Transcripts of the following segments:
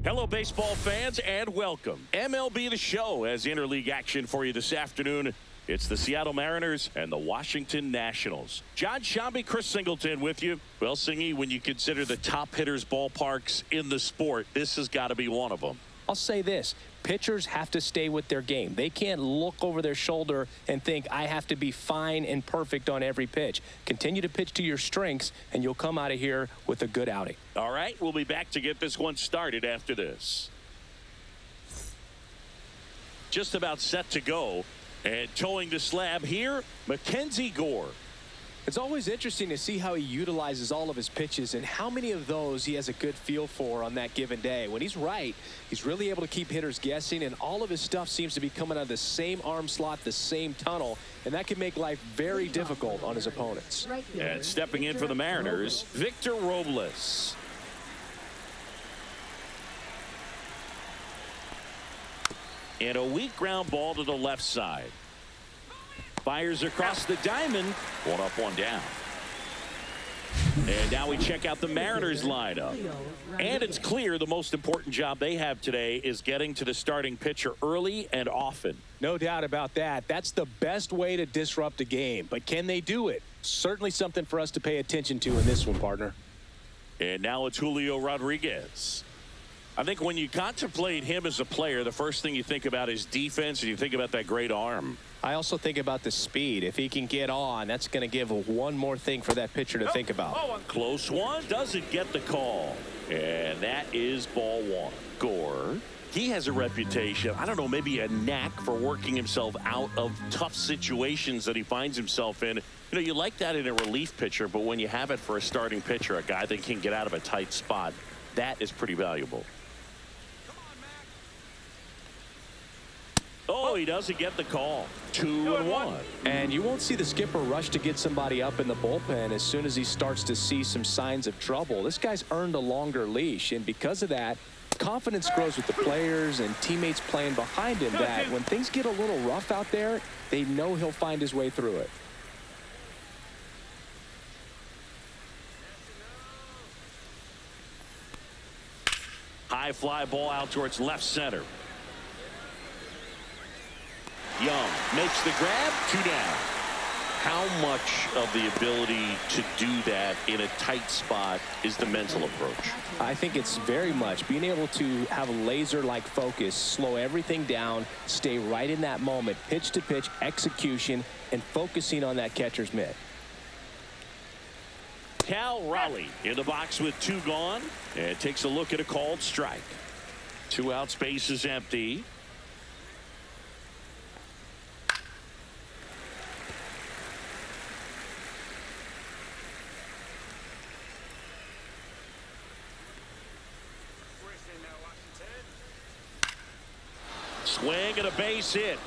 Hello, baseball fans, and welcome. MLB The Show has interleague action for you this afternoon. It's the Seattle Mariners and the Washington Nationals. John Shambi, Chris Singleton with you. Well, Singy, when you consider the top hitters' ballparks in the sport, this has got to be one of them. I'll say this. Pitchers have to stay with their game. They can't look over their shoulder and think, I have to be fine and perfect on every pitch. Continue to pitch to your strengths, and you'll come out of here with a good outing. All right, we'll be back to get this one started after this. Just about set to go. And towing the slab here, Mackenzie Gore. It's always interesting to see how he utilizes all of his pitches and how many of those he has a good feel for on that given day. When he's right, he's really able to keep hitters guessing, and all of his stuff seems to be coming out of the same arm slot, the same tunnel, and that can make life very difficult on his opponents. And stepping in for the Mariners, Victor Robles. And a weak ground ball to the left side. Fires across the diamond. One up, one down. And now we check out the Mariners lineup. And it's clear the most important job they have today is getting to the starting pitcher early and often. No doubt about that. That's the best way to disrupt a game. But can they do it? Certainly something for us to pay attention to in this one, partner. And now it's Julio Rodriguez. I think when you contemplate him as a player, the first thing you think about is defense, and you think about that great arm. I also think about the speed. If he can get on, that's going to give one more thing for that pitcher to think about. Close one, doesn't get the call. And that is ball one. Gore, he has a reputation, I don't know, maybe a knack for working himself out of tough situations that he finds himself in. You know, you like that in a relief pitcher, but when you have it for a starting pitcher, a guy that can get out of a tight spot, that is pretty valuable. Oh, he doesn't get the call. 2-1. And you won't see the skipper rush to get somebody up in the bullpen as soon as he starts to see some signs of trouble. This guy's earned a longer leash, and because of that, confidence grows with the players and teammates playing behind him that when things get a little rough out there, they know he'll find his way through it. High fly ball out towards left center. Young makes the grab, 2 down. How much of the ability to do that in a tight spot is the mental approach? I think it's very much being able to have a laser-like focus, slow everything down, stay right in that moment, pitch-to-pitch execution, and focusing on that catcher's mitt. Cal Raleigh in the box with 2 gone, and takes a look at a called strike. 2 out, space is empty. Swing and a base hit.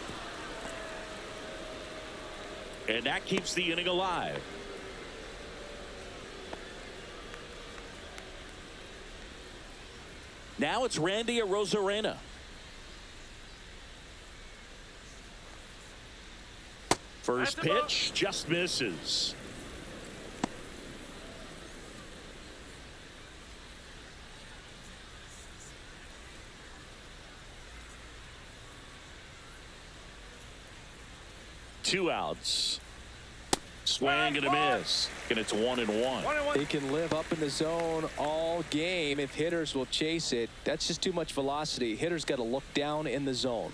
And that keeps the inning alive. Now it's Randy Arozarena. First pitch just misses. Two outs. Swing and a miss. And it's 1-1. They can live up in the zone all game if hitters will chase it. That's just too much velocity. Hitters got to look down in the zone.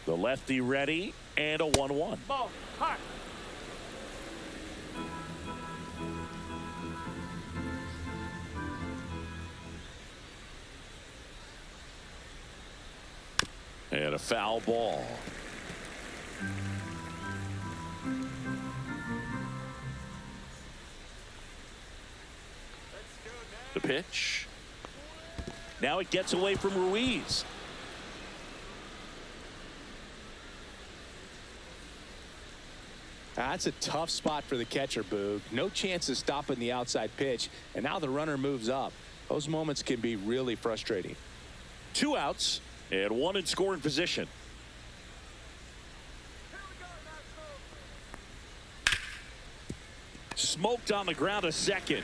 The lefty ready, and a 1-1. Ball, hot. And a foul ball. The pitch. Now it gets away from Ruiz. That's a tough spot for the catcher, Boog. No chance of stopping the outside pitch, and now the runner moves up. Those moments can be really frustrating. 2 outs and 1 in scoring position. Smoked on the ground a second.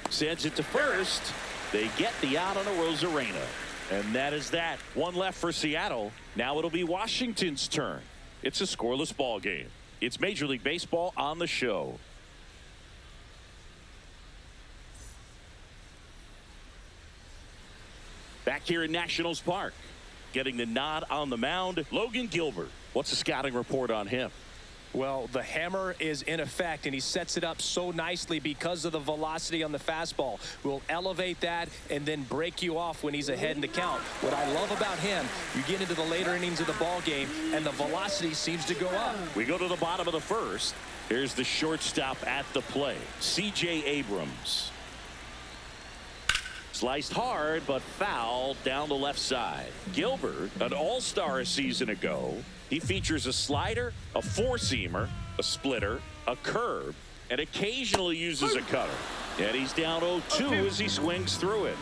Sends it to first. They get the out on a Rosarena. And that is that. One left for Seattle. Now it'll be Washington's turn. It's a scoreless ball game. It's Major League Baseball on the show. Back here in Nationals Park, getting the nod on the mound, Logan Gilbert. What's the scouting report on him? Well, the hammer is in effect, and he sets it up so nicely because of the velocity on the fastball. Will elevate that and then break you off when he's ahead in the count. What I love about him, you get into the later innings of the ball game, and the velocity seems to go up. We go to the bottom of the first. Here's the shortstop at the plate, C.J. Abrams. Sliced hard, but foul down the left side. Gilbert, an all-star a season ago. He features a slider, a four-seamer, a splitter, a curve, and occasionally uses a cutter. And he's down 0-2 as he swings through it.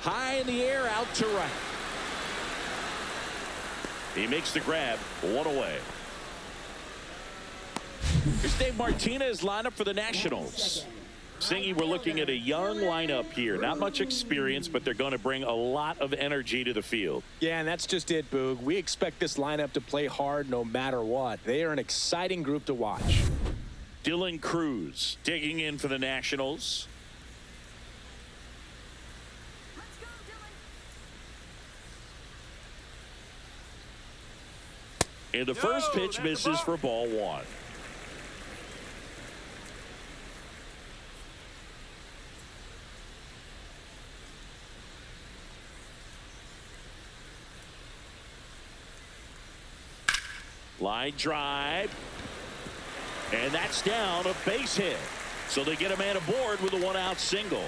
High in the air, out to right. He makes the grab, one away. Here's Dave Martinez lineup for the Nationals. Singy, we're looking at a young lineup here. Not much experience, but they're going to bring a lot of energy to the field. Yeah, and that's just it, Boog. We expect this lineup to play hard no matter what. They are an exciting group to watch. Dylan Cruz digging in for the Nationals. And the first pitch misses for ball one. Line drive. And that's down, a base hit. So they get a man aboard with a one-out single.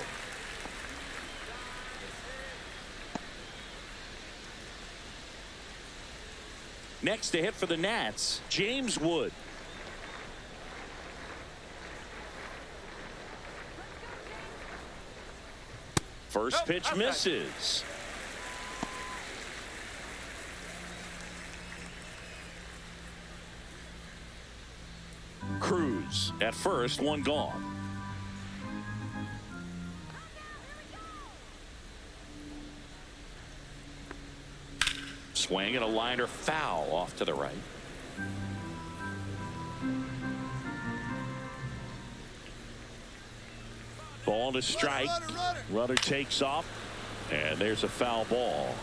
Next to hit for the Nats, James Wood. First pitch misses. Cruz at first, one gone. Swing and a liner foul off to the right. Ball to strike. Runner takes off, and there's a foul ball.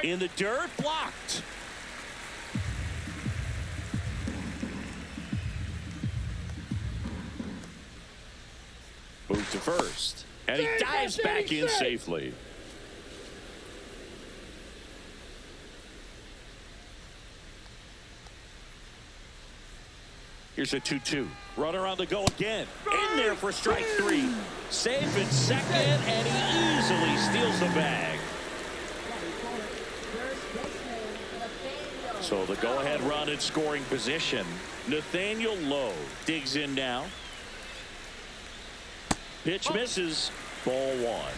In the dirt, blocked. Move to first, and he dives back in safely. Here's a 2-2. Runner on the go again. In there for strike three. Safe at second, and he easily steals the bag. So the go-ahead run in scoring position. Nathaniel Lowe digs in now. Pitch misses. Ball one.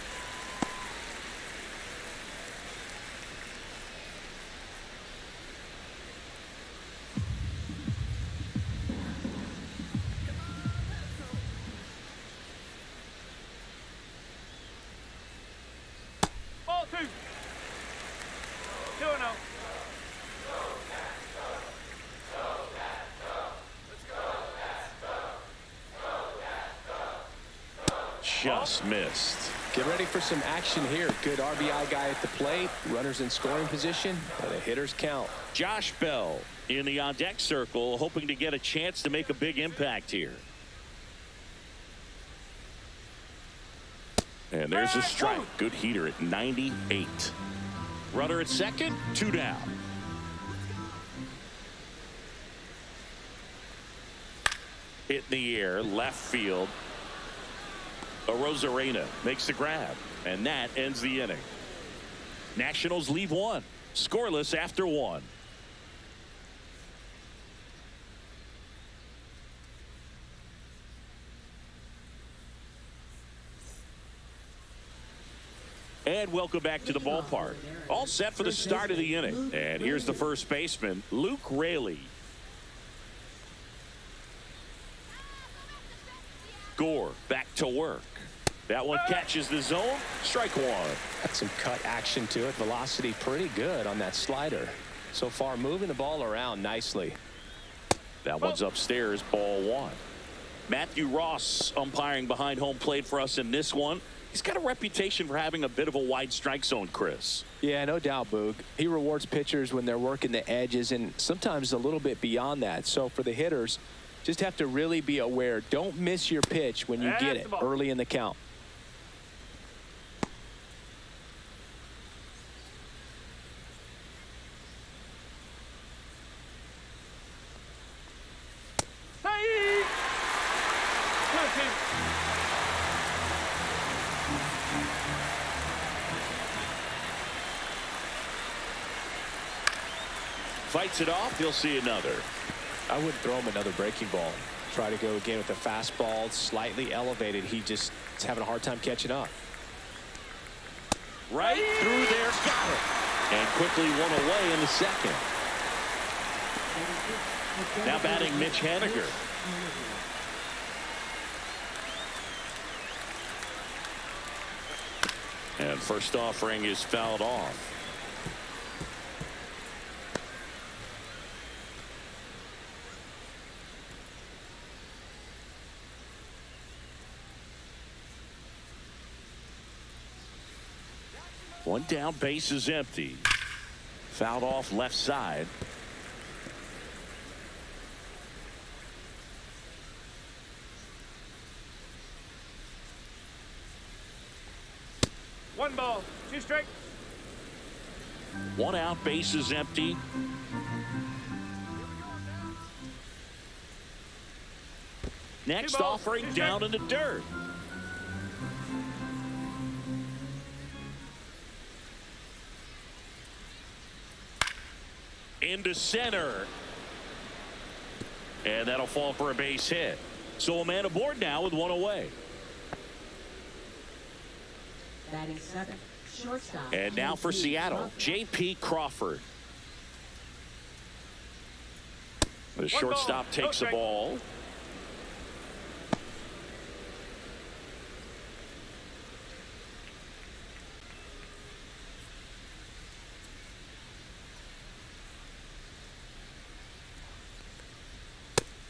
Ball two. 2-0. Just missed. Get ready for some action here. Good RBI guy at the plate. Runners in scoring position. And the hitters count. Josh Bell in the on-deck circle, hoping to get a chance to make a big impact here. And there's a strike. Good heater at 98. Runner at second, two down. Hit in the air, left field. Rosarena makes the grab, and that ends the inning. Nationals leave one. Scoreless after one. And welcome back to the ballpark. All set for the start of the inning. And here's the first baseman, Luke Raley. Gore back to work. That one catches the zone. Strike one. Got some cut action to it. Velocity pretty good on that slider. So far moving the ball around nicely. That one's upstairs, ball one. Matthew Ross umpiring behind home plate for us in this one. He's got a reputation for having a bit of a wide strike zone, Chris. Yeah, no doubt, Boog. He rewards pitchers when they're working the edges and sometimes a little bit beyond that. So for the hitters, just have to really be aware. Don't miss your pitch when you get it early in the count. Fights it off. He'll see another. I wouldn't throw him another breaking ball. Try to go again with the fastball, slightly elevated. He just is having a hard time catching up. Right through there, got it. And quickly one away in the second. Now batting Mitch Haniger. And first offering is fouled off. One down, base is empty. Fouled off left side. One ball, two strikes. One out, base is empty. Next offering down in the dirt. Into center. And that'll fall for a base hit. So a man aboard now with one away. Batting second, shortstop. And now for Seattle, J.P. Crawford. The shortstop takes the ball.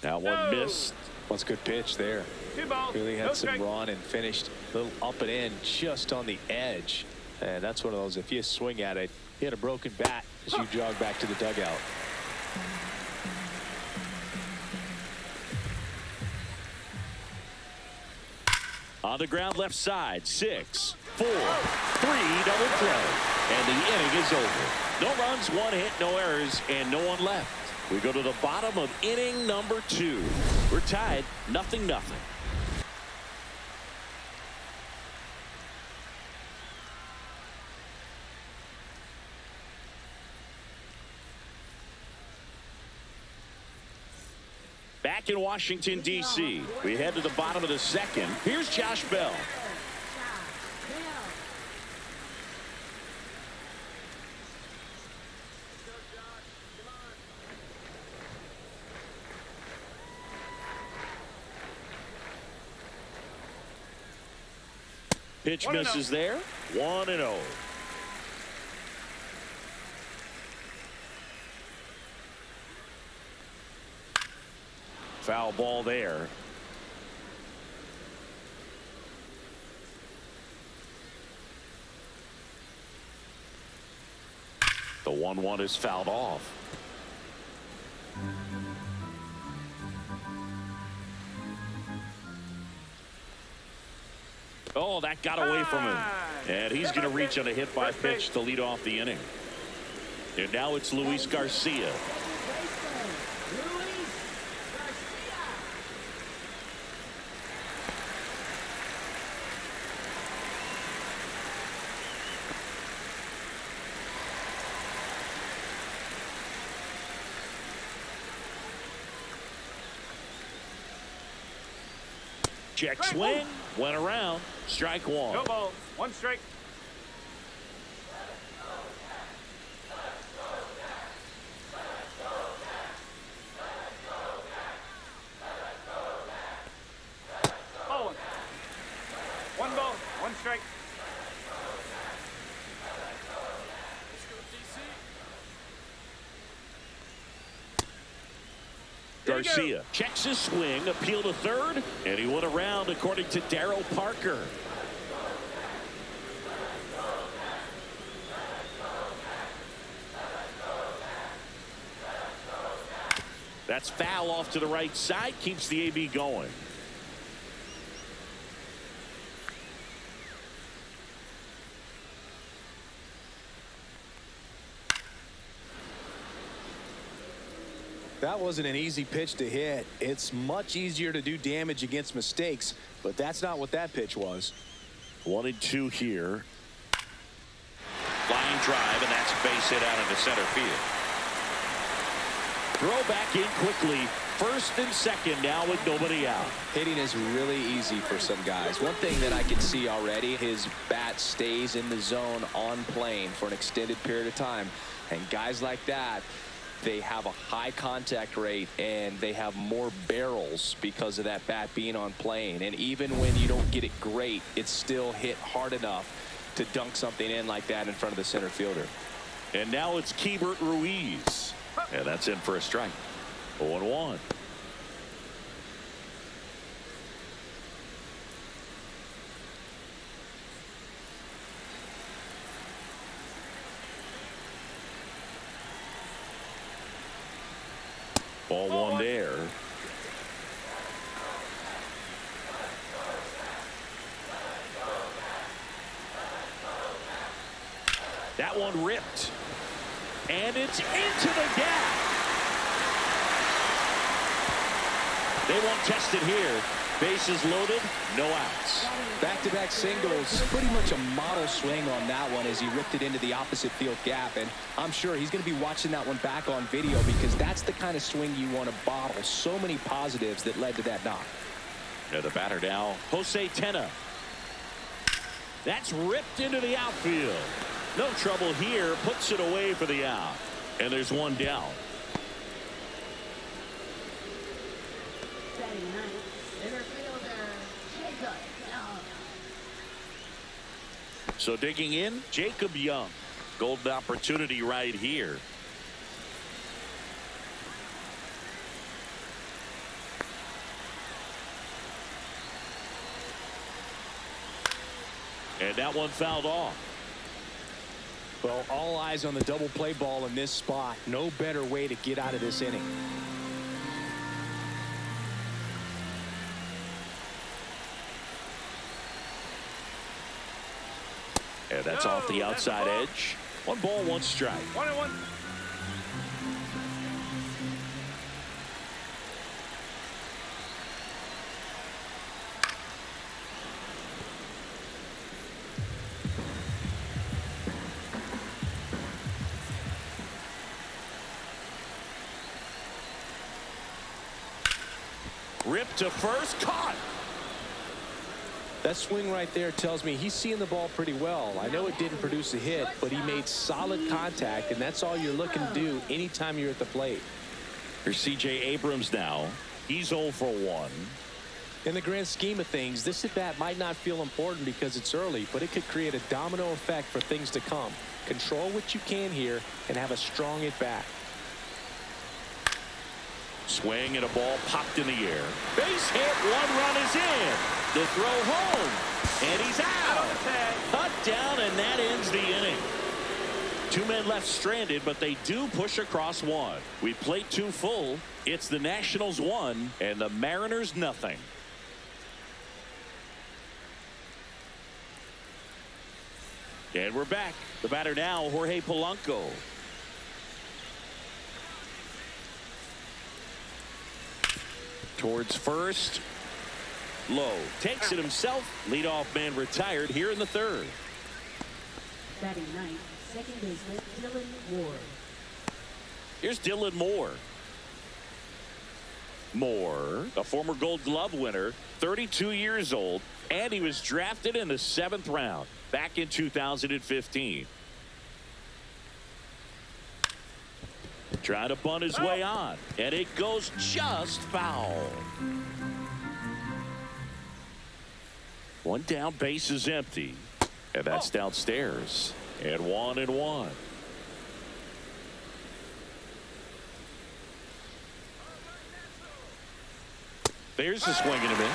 That one missed. What's a good pitch there. Really had some run and finished a little up and in just on the edge. And that's one of those, if you swing at it, you hit a broken bat as you jog back to the dugout. On the ground left side, 6, 4, 3, double play. And the inning is over. No runs, one hit, no errors, and no one left. We go to the bottom of inning number 2. We're tied 0-0. Back in Washington, D.C., we head to the bottom of the second. Here's Josh Bell. Pitch misses there. 1-0. Foul ball there. The 1-1 is fouled off. Oh, that got away from him. And he's going to reach on a hit by pitch to lead off the inning. And now it's Luis Garcia. Check swing. Went around. Strike one. No balls. One strike. Oh, one ball. One strike. Garcia checks his swing, appeal to third, and he went around according to Darryl Parker. That's foul off to the right side, keeps the AB going. That wasn't an easy pitch to hit. It's much easier to do damage against mistakes, but that's not what that pitch was. 1-2 here. Line drive, and that's a base hit out into center field. Throw back in quickly. First and second now with nobody out. Hitting is really easy for some guys. One thing that I can see already, his bat stays in the zone on plane for an extended period of time. And guys like that, they have a high contact rate and they have more barrels because of that bat being on plane. And even when you don't get it great, it's still hit hard enough to dunk something in like that in front of the center fielder. And now it's Keibert Ruiz. And that's in for a strike. 0-1. Ball one there. That one ripped. And it's into the gap. They won't test it here. Bases loaded, no outs. Back-to-back singles, pretty much a model swing on that one as he ripped it into the opposite field gap. And I'm sure he's going to be watching that one back on video because that's the kind of swing you want to bottle. So many positives that led to that knock. Now the batter now, Jose Tena. That's ripped into the outfield. No trouble here, puts it away for the out. And there's one down. So digging in, Jacob Young. Golden opportunity right here. And that one fouled off. Well, all eyes on the double play ball in this spot. No better way to get out of this inning. And that's off the outside edge. 1 ball, 1 strike. 1-1. Ripped to first, caught. That swing right there tells me he's seeing the ball pretty well. I know it didn't produce a hit, but he made solid contact, and that's all you're looking to do anytime you're at the plate. Here's C.J. Abrams now. He's 0 for 1. In the grand scheme of things, this at-bat might not feel important because it's early, but it could create a domino effect for things to come. Control what you can here and have a strong at-bat. Swing and a ball popped in the air. Base hit, 1 run is in. The throw home, and he's out. Cut down, and that ends the inning. 2 men left stranded, but they do push across 1. We played 2 full. It's the Nationals 1 and the Mariners nothing. And we're back. The batter now, Jorge Polanco. Towards first. Low. Takes it himself. Leadoff man retired here in the 3rd. Batting ninth, second baseman Dylan Ward. Here's Dylan Moore. Moore, a former Gold Glove winner, 32 years old, and he was drafted in the 7th round back in 2015. Trying to bunt his way on, and it goes just foul. One down, base is empty, and that's downstairs. And 1-1. There's a swing and a miss. 1-2.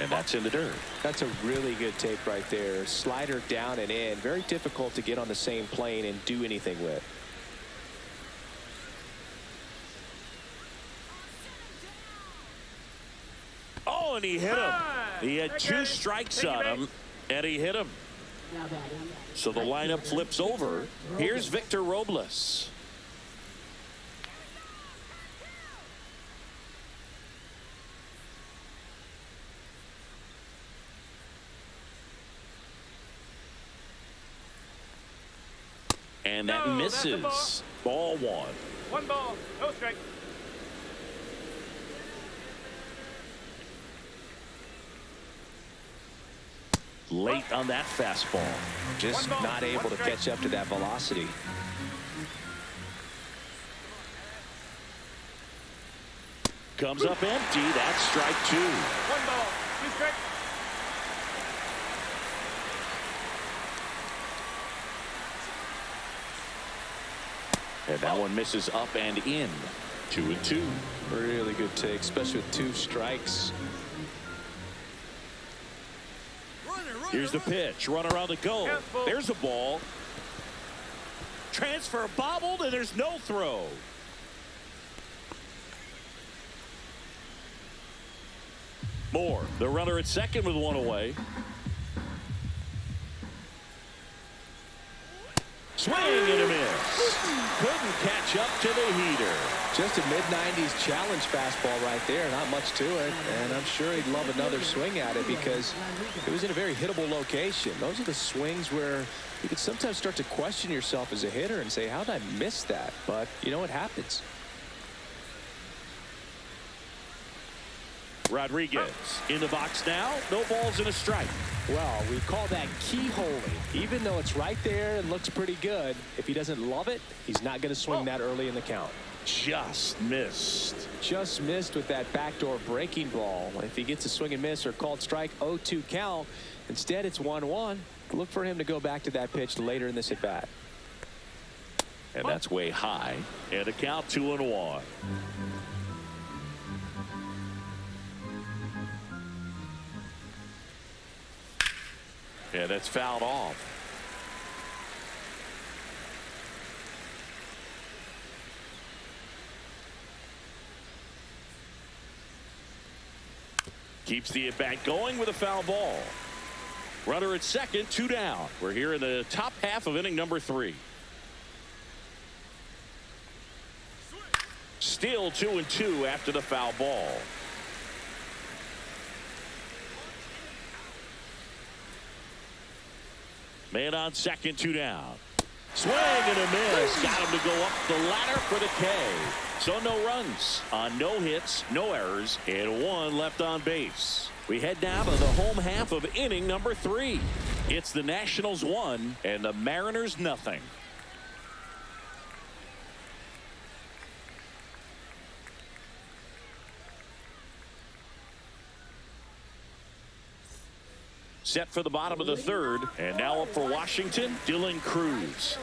And that's in the dirt. That's a really good take right there. Slider down and in. Very difficult to get on the same plane and do anything with. Oh, and he hit him. He had 2 strikes on him, and he hit him. Now batting. So the lineup flips over. Here's Victor Robles. And that No, that's a misses. Ball 1. 1 ball, no strike. Late on that fastball. Just 1 ball, not able 1 to strike. catch up to that velocity. Comes up empty. That's strike 2. 1 ball, 2 strikes. And that one misses up and in. 2-2. Really good take, especially with 2 strikes. Here's the pitch. Runner on the go. Careful. There's a ball. Transfer bobbled, and there's no throw. Moore, the runner at second with 1 away. Swing and a miss. Couldn't catch up to the heater. Just a mid-90s challenge fastball right there. Not much to it. And I'm sure he'd love another swing at it because it was in a very hittable location. Those are the swings where you can sometimes start to question yourself as a hitter and say, how did I miss that? But, you know, it happens. Rodriguez in the box now. No balls and a strike. Well, we call that keyholing. Even though it's right there and looks pretty good, if he doesn't love it, he's not going to swing that early in the count. Just missed. Just missed with that backdoor breaking ball. If he gets a swing and miss or called strike, 0-2 count. Instead, it's 1-1. Look for him to go back to that pitch later in this at bat. And that's way high. And a count 2-1. And that's fouled off. Keeps the at-bat going with a foul ball. Runner at second, 2 down. We're here in the top half of inning number 3. Still 2-2 after the foul ball. Man on second, 2 down. Swing and a miss. Got him to go up the ladder for the K. So no runs on no hits, no errors, and 1 left on base. We head down to the home half of inning number 3. It's the Nationals 1 and the Mariners nothing. Set for the bottom of the 3rd, and now up for Washington, Dylan Cruz.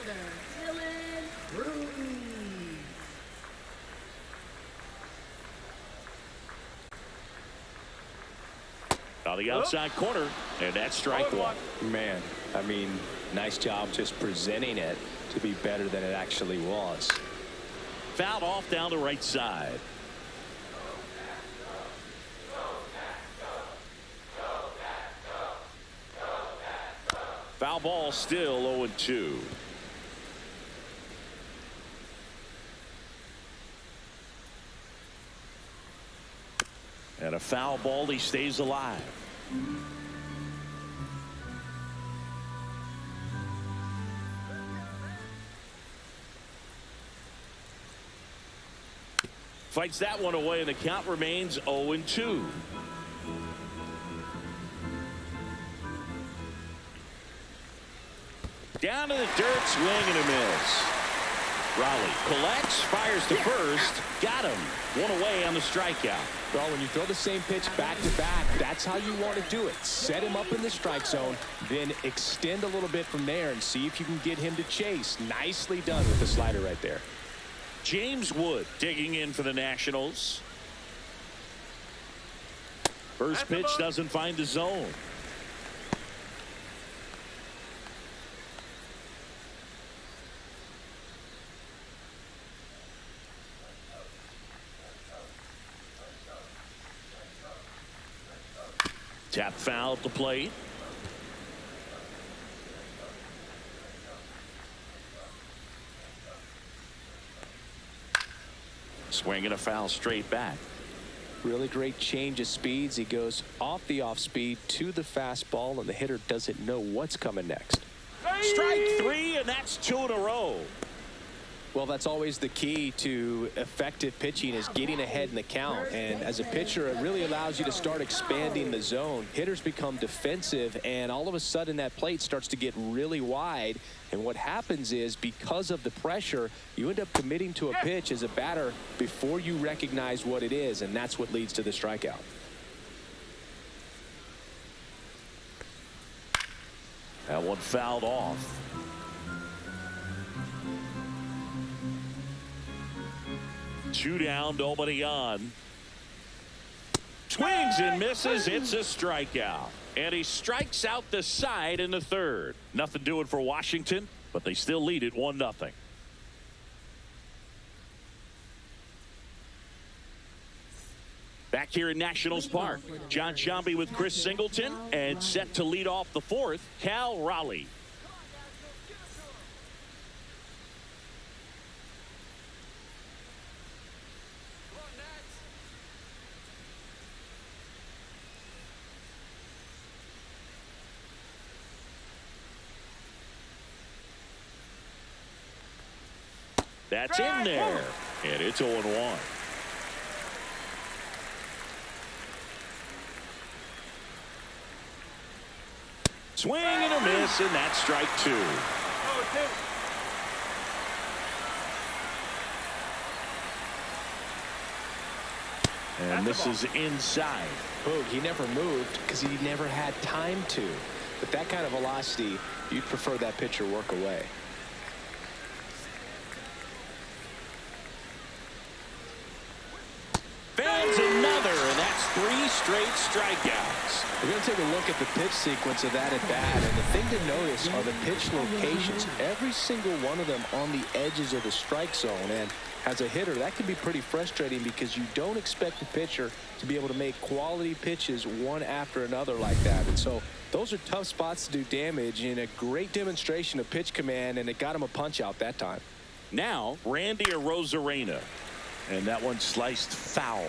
On the outside corner, and that's strike 1. Man, I mean, nice job just presenting it to be better than it actually was. Fouled off down the right side. Foul ball, still 0-2. And a foul ball, he stays alive. fights that one away, and the count remains 0-2. Down to the dirt, swing and a miss. Raleigh collects, fires to first, got him. One away on the strikeout. Well, when you throw the same pitch back to back, that's how you want to do it. Set him up in the strike zone, then extend a little bit from there and see if you can get him to chase. Nicely done with the slider right there. James Wood digging in for the Nationals. First pitch doesn't find the zone. Tap foul at the plate. Swinging a foul straight back. Really great change of speeds. He goes off the off speed to the fastball, and the hitter doesn't know what's coming next. Strike three, and that's 2 in a row. Well, that's always the key to effective pitching, is getting ahead in the count. And as a pitcher, it really allows you to start expanding the zone. Hitters become defensive, and all of a sudden that plate starts to get really wide. And what happens is, because of the pressure, you end up committing to a pitch as a batter before you recognize what it is, and that's what leads to the strikeout. That one fouled off. Two down, nobody on. Swings and misses. It's a strikeout. And he strikes out the side in the third. Nothing doing for Washington, but they still lead it 1-0. Back here in Nationals Park, John Sciambi with Chris Singleton, and set to lead off the fourth, Cal Raleigh. That's in there, and it's 0-1. Swing and a miss, and that's strike 2. And this is inside. Boog, he never moved because he never had time to. But that kind of velocity, you'd prefer that pitcher work away. Fans another, and that's 3 straight strikeouts. We're going to take a look at the pitch sequence of that at bat, and the thing to notice are the pitch locations. Every single one of them on the edges of the strike zone, and as a hitter, that can be pretty frustrating because you don't expect the pitcher to be able to make quality pitches one after another like that. And so those are tough spots to do damage, and a great demonstration of pitch command, and it got him a punch out that time. Now, Randy Arozarena. And that one sliced foul.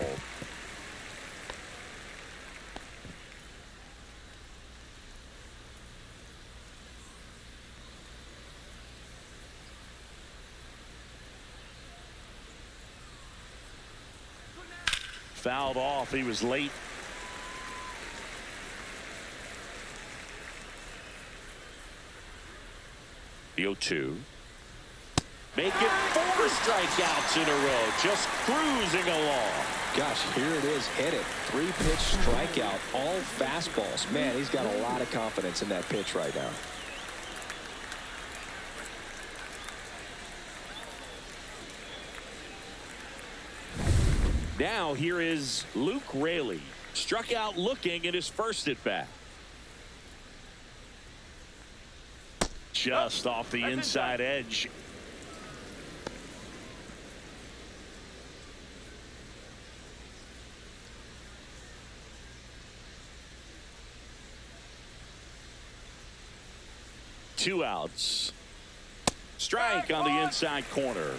Fouled off. He was late. The 0-2. Make it 4 strikeouts in a row, just cruising along. Gosh, here it is, hit it. 3-pitch strikeout, all fastballs. Man, he's got a lot of confidence in that pitch right now. Now here is Luke Raley, struck out looking at his first at bat. Just off the inside edge. Two outs. Strike on the inside corner.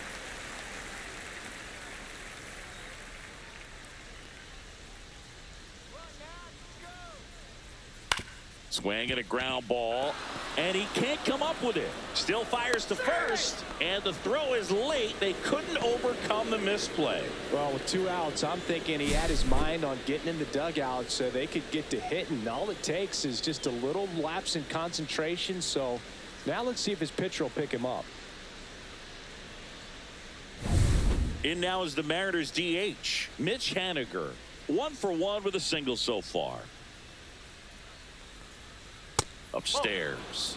Swing and a ground ball, and he can't come up with it. Still fires to first, and the throw is late. They couldn't overcome the misplay. Well, with 2 outs, I'm thinking he had his mind on getting in the dugout so they could get to hitting. All it takes is just a little lapse in concentration. So now let's see if his pitcher will pick him up. In now is the Mariners DH, Mitch Haniger. 1 for 1 with a single so far. Upstairs.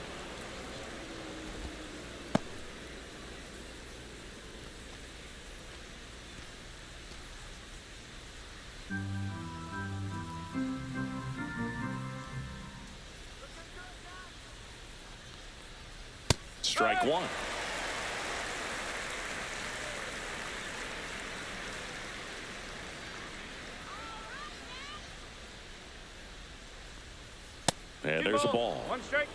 Strike 1. And there's a ball. 1 strike.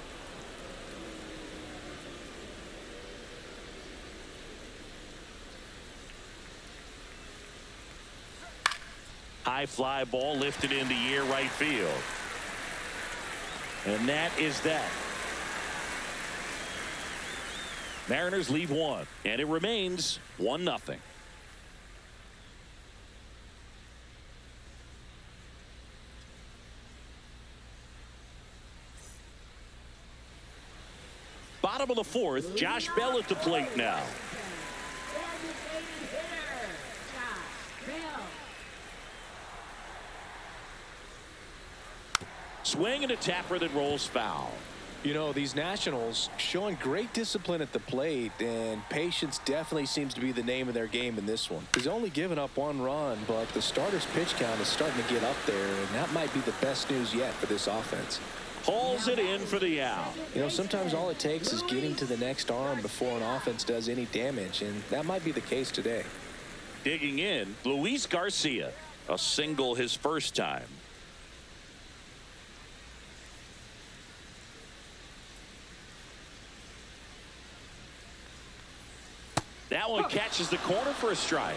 High fly ball lifted in the air right field. And that is that. Mariners leave 1, and it remains 1-0. Bottom of the 4th, Josh Bell at the plate now. Swing and a tapper that rolls foul. You know, these Nationals showing great discipline at the plate, and patience definitely seems to be the name of their game in this one. He's only given up 1 run, but the starter's pitch count is starting to get up there, and that might be the best news yet for this offense. Hauls it in for the out. You know, sometimes all it takes is getting to the next arm before an offense does any damage, and that might be the case today. Digging in, Luis Garcia. A single his first time. That one catches the corner for a strike.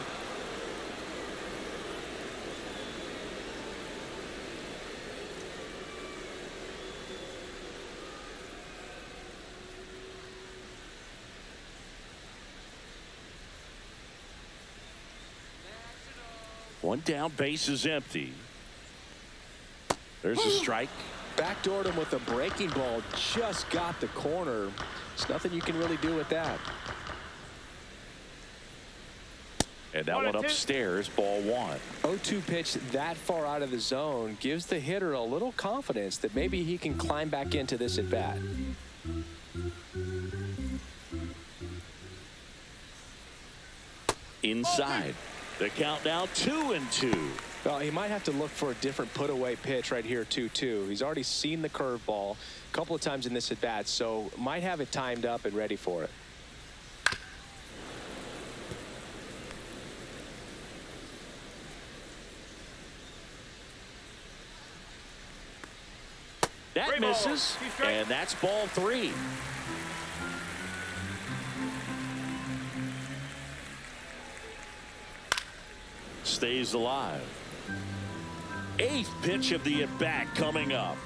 One down, base is empty. There's a strike. Backdoored him with a breaking ball, just got the corner. There's nothing you can really do with that. And that one upstairs, ball 1. 0-2 pitch that far out of the zone gives the hitter a little confidence that maybe he can climb back into this at bat. Inside. The count now 2-2. Well, he might have to look for a different put-away pitch right here, 2-2. He's already seen the curveball a couple of times in this at bat, so might have it timed up and ready for it. That misses, and that's ball 3. Stays alive. 8th pitch of the at-bat coming up.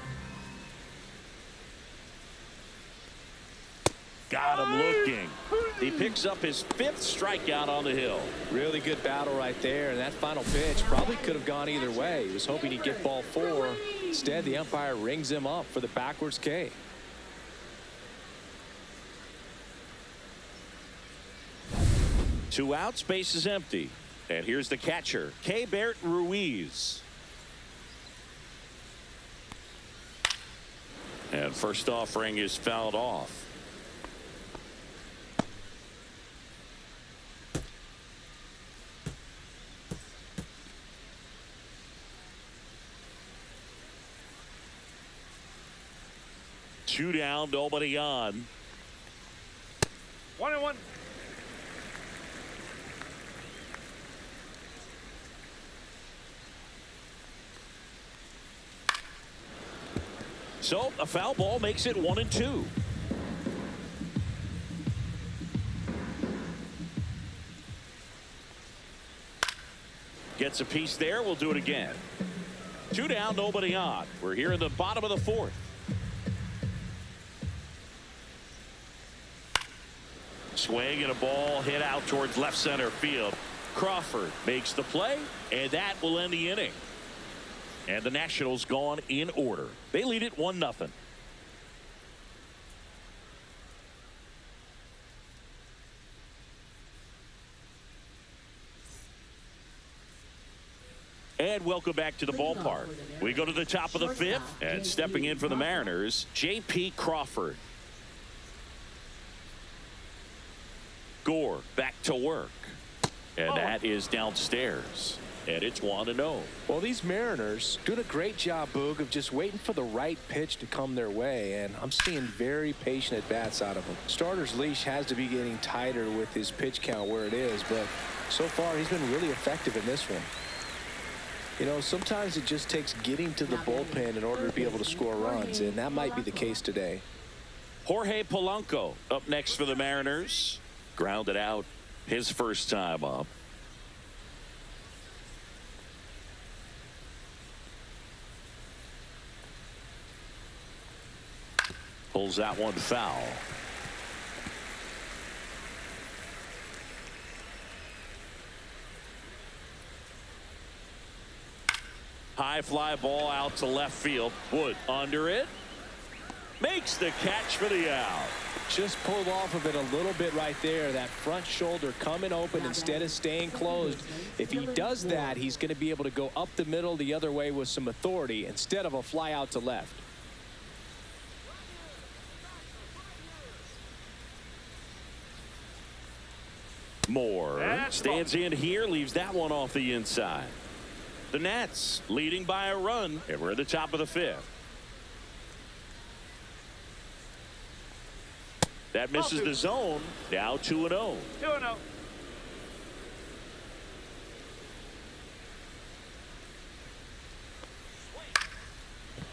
Got him looking. He picks up his 5th strikeout on the hill. Really good battle right there, and that final pitch probably could have gone either way. He was hoping he'd get ball 4. Instead, the umpire rings him up for the backwards K. Two outs, base is empty. And here's the catcher, Keibert Ruiz. And first offering is fouled off. Two down, nobody on. 1-1. So a foul ball makes it 1-2. Gets a piece there. We'll do it again. Two down, nobody on. We're here in the bottom of the 4th. Swing and a ball hit out towards left center field. Crawford makes the play, and that will end the inning. And the Nationals gone in order. They lead it 1-0. And welcome back to the ballpark. We go to the top of the fifth, and stepping in for the Mariners, J.P. Crawford. Gore back to work. And that is downstairs. And it's 1-0. Well, these Mariners doing a great job, Boog, of just waiting for the right pitch to come their way, and I'm seeing very patient at-bats out of them. Starter's leash has to be getting tighter with his pitch count where it is, but so far he's been really effective in this one. You know, sometimes it just takes getting to the bullpen in order to be able to score runs, and that might be the case today. Jorge Polanco up next for the Mariners. Grounded out his first time up. Pulls that one foul. High fly ball out to left field. Wood under it. Makes the catch for the out. Just pulled off of it a little bit right there. That front shoulder coming open instead of staying closed. If he does that, he's going to be able to go up the middle the other way with some authority instead of a fly out to left. Moore stands in here, leaves that one off the inside. The Nats leading by a run, and we're at the top of the fifth. That misses the zone. Now 2-0. 2-0.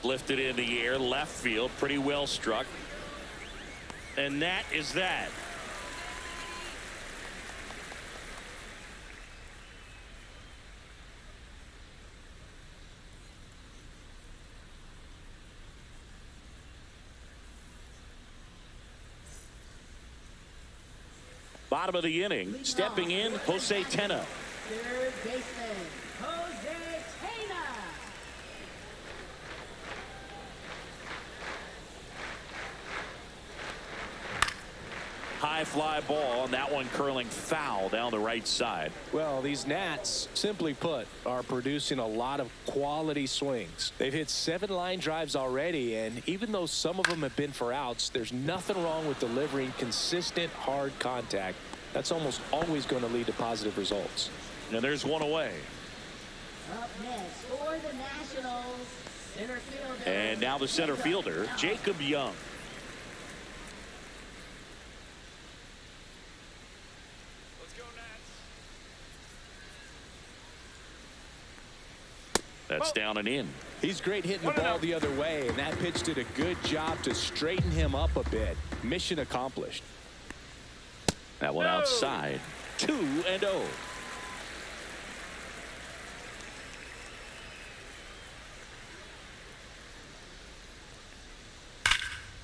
Lifted in the air, left field, pretty well struck. And that is that. Bottom of the inning, stepping in, Jose Tena. Third baseman, Jose Tena. High fly ball, and that one curling foul down the right side. Well, these Nats, simply put, are producing a lot of quality swings. They've hit 7 line drives already, and even though some of them have been for outs, there's nothing wrong with delivering consistent, hard contact. That's almost always going to lead to positive results. And there's one away. Up next for the Nationals, center fielder. And now the center fielder, Jacob Young. That's down and in. He's great hitting the ball the other way, and that pitch did a good job to straighten him up a bit. Mission accomplished. That one outside. 2-0.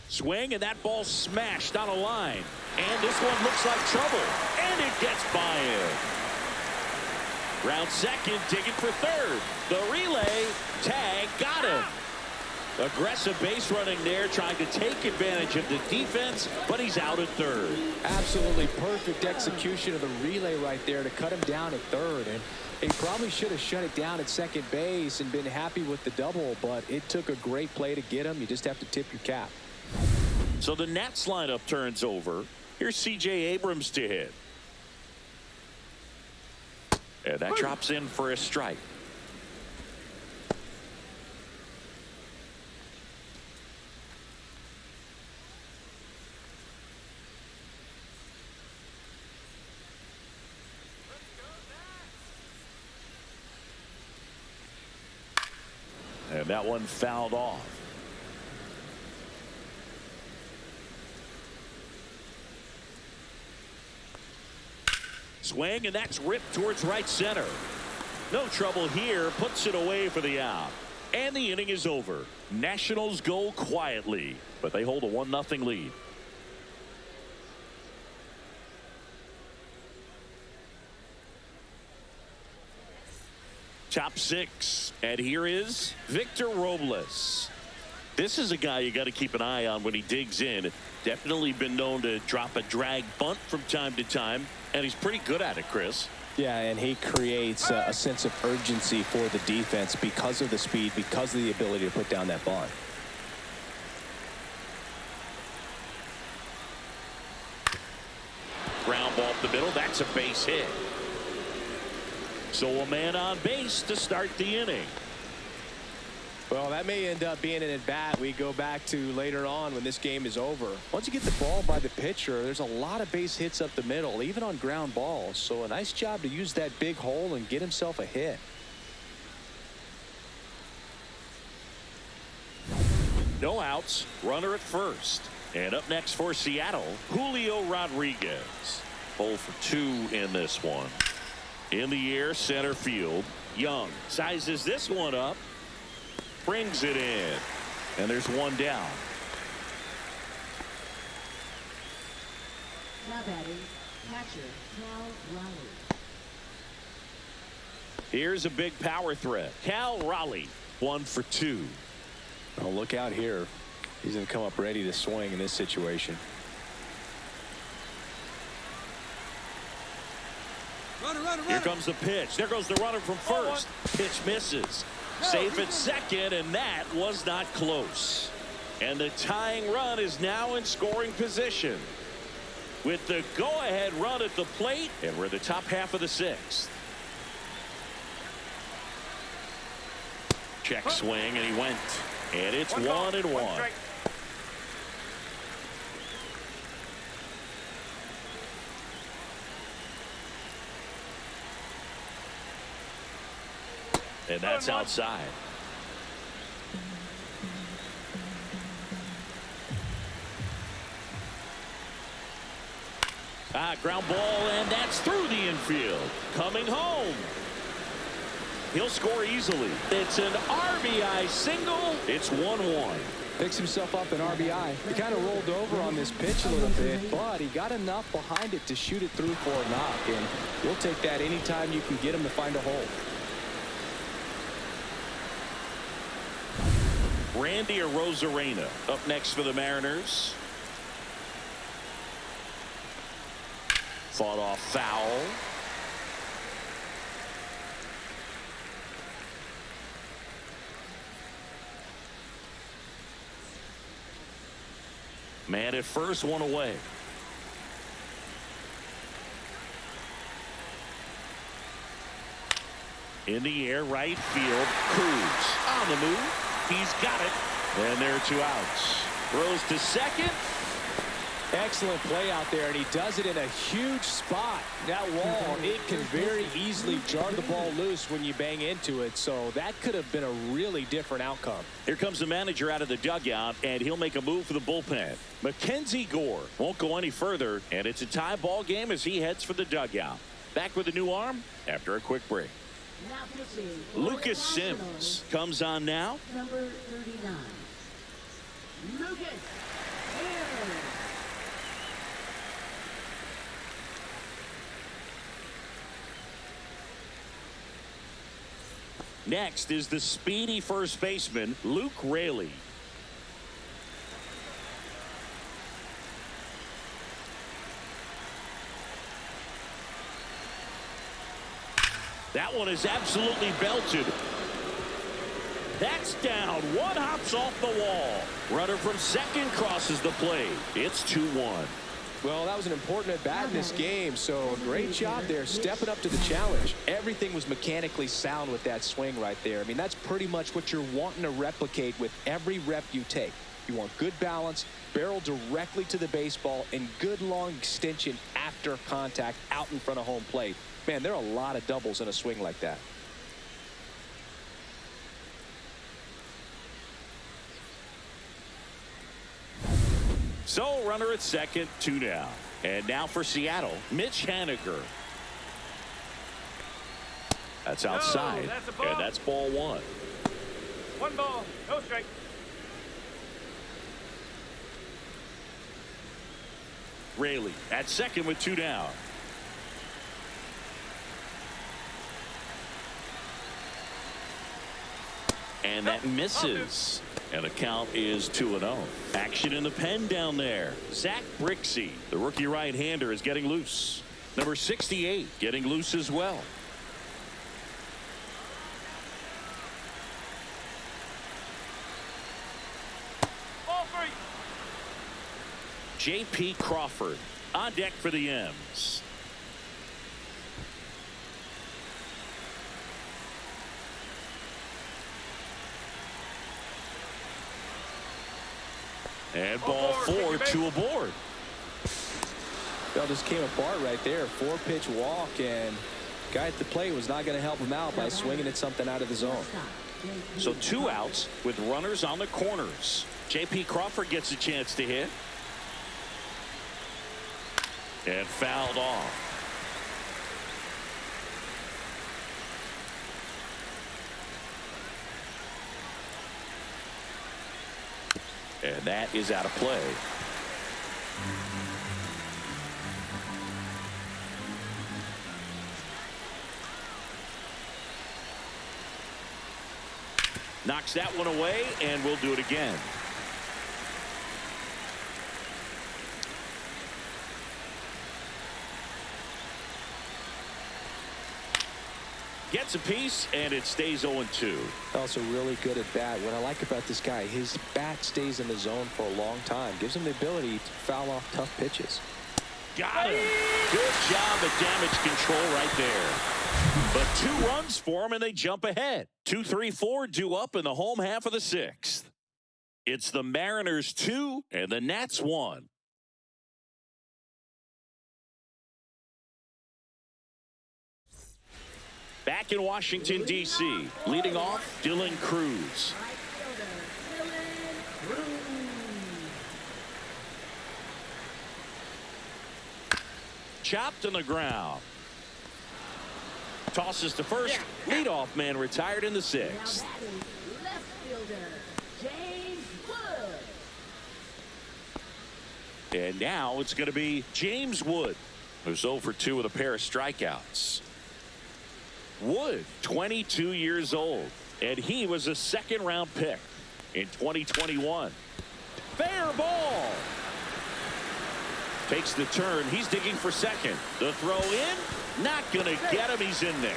Swing, and that ball smashed on a line. And this one looks like trouble. And it gets by him. Round second, digging for third. The relay, tag, got him. Aggressive base running there, trying to take advantage of the defense, but he's out at third. Absolutely perfect execution of the relay right there to cut him down at third. And he probably should have shut it down at second base and been happy with the double, but it took a great play to get him. You just have to tip your cap. So the Nats lineup turns over. Here's C.J. Abrams to hit. And that drops in for a strike. And that one fouled off. Swing, and that's ripped towards right center. No trouble here, puts it away for the out. And the inning is over. Nationals go quietly, but they hold a 1-0 lead. Top 6. And here is Victor Robles. This is a guy you got to keep an eye on when he digs in. Definitely been known to drop a drag bunt from time to time, and he's pretty good at it, Chris. Yeah, and he creates a sense of urgency for the defense because of the speed, because of the ability to put down that bunt. Ground ball up the middle. That's a base hit. So a man on base to start the inning. Well, that may end up being an at-bat we go back to later on when this game is over. Once you get the ball by the pitcher, there's a lot of base hits up the middle, even on ground balls. So a nice job to use that big hole and get himself a hit. No outs. Runner at first. And up next for Seattle, Julio Rodriguez. 0 for 2 in this one. In the air, center field. Young sizes this one up. Brings it in. And there's one down. Now batting, catcher, Cal Raleigh. Here's a big power threat. Cal Raleigh, 1 for 2. Oh, look out here. He's going to come up ready to swing in this situation. Here comes the pitch. There goes the runner from first. Pitch misses. Safe at second, and that was not close. And the tying run is now in scoring position. With the go-ahead run at the plate, and we're the top half of the 6th. Check swing, and he went. And it's 1-1. And that's outside. Ground ball, and that's through the infield. Coming home. He'll score easily. It's an RBI single. It's 1-1. Picks himself up an RBI. He kind of rolled over on this pitch a little bit, but he got enough behind it to shoot it through for a knock, and we'll take that anytime you can get him to find a hole. Randy Arozarena up next for the Mariners. Fought off foul. Man at first, one away. In the air, right field. Cruz on the move. He's got it. And there are 2 outs. Throws to second. Excellent play out there, and he does it in a huge spot. That wall, it can very easily jar the ball loose when you bang into it, so that could have been a really different outcome. Here comes the manager out of the dugout, and he'll make a move for the bullpen. Mackenzie Gore won't go any further, and it's a tie ball game as he heads for the dugout. Back with a new arm after a quick break. Now pitching for Lucas the Nationals, Sims comes on now. number 39. Lucas Sims. Next is the speedy first baseman, Luke Raley. That one is absolutely belted. That's down. One hops off the wall. Runner from second crosses the plate. It's 2-1. Well, that was an important at-bat in this game, so great job there stepping up to the challenge. Everything was mechanically sound with that swing right there. I mean, that's pretty much what you're wanting to replicate with every rep you take. You want good balance, barrel directly to the baseball, and good long extension after contact out in front of home plate. Man, there are a lot of doubles in a swing like that. So, runner at second, 2 down. And now for Seattle, Mitch Haniger. That's outside, that's a ball. and that's ball 1. 1 ball, no strike. Raley at second with 2 down. And that misses. And the count is 2-0. Action in the pen down there. Zach Brixey, the rookie right-hander, is getting loose. Number 68 getting loose as well. Ball 3. J.P. Crawford on deck for the M's. And ball 4, 2 aboard. Well, just came apart right there. 4-pitch walk, and guy at the plate was not going to help him out by swinging at something out of the zone. So 2 outs with runners on the corners. J.P. Crawford gets a chance to hit. And fouled off. And that is out of play. Knocks that one away, and we'll do it again. Gets a piece, and it stays 0-2. Also really good at bat. What I like about this guy, his bat stays in the zone for a long time. Gives him the ability to foul off tough pitches. Got him. Good job at damage control right there. But 2 runs for him, and they jump ahead. 2-3-4 due up in the home half of the 6th. It's the Mariners 2 and the Nats 1. Back in Washington, D.C., leading off, Dylan Cruz. Chopped on the ground. Tosses to first. Leadoff man retired in the 6th. Left fielder, James Wood. And now it's going to be James Wood, who's 0 for 2 with a pair of strikeouts. Wood, 22 years old, and he was a 2nd-round pick in 2021. Fair ball. Takes the turn. He's digging for second. The throw in, not going to get him. He's in there.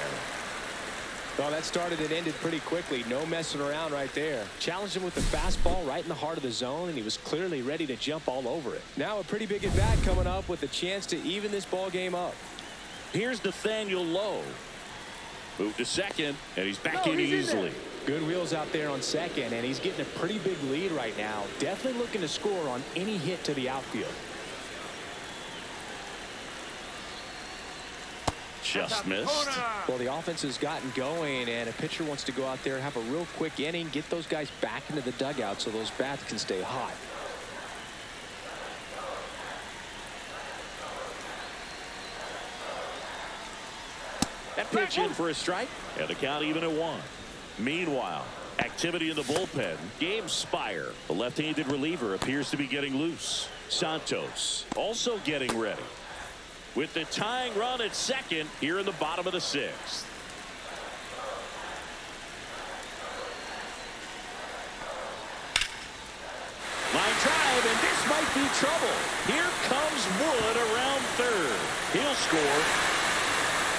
Well, that started and ended pretty quickly. No messing around right there. Challenged him with the fastball right in the heart of the zone, and he was clearly ready to jump all over it. Now a pretty big at bat coming up with a chance to even this ball game up. Here's Nathaniel Lowe. Moved to second, and he's back in easily. Good wheels out there on second, and he's getting a pretty big lead right now. Definitely looking to score on any hit to the outfield. Just missed. Well, the offense has gotten going, and a pitcher wants to go out there, have a real quick inning, get those guys back into the dugout so those bats can stay hot. That pitch in for a strike, and the count even at 1. Meanwhile, activity in the bullpen. Gabe Spire, the left-handed reliever, appears to be getting loose. Santos also getting ready. With the tying run at second here in the bottom of the 6th. Line drive, and this might be trouble. Here comes Wood around third. He'll score.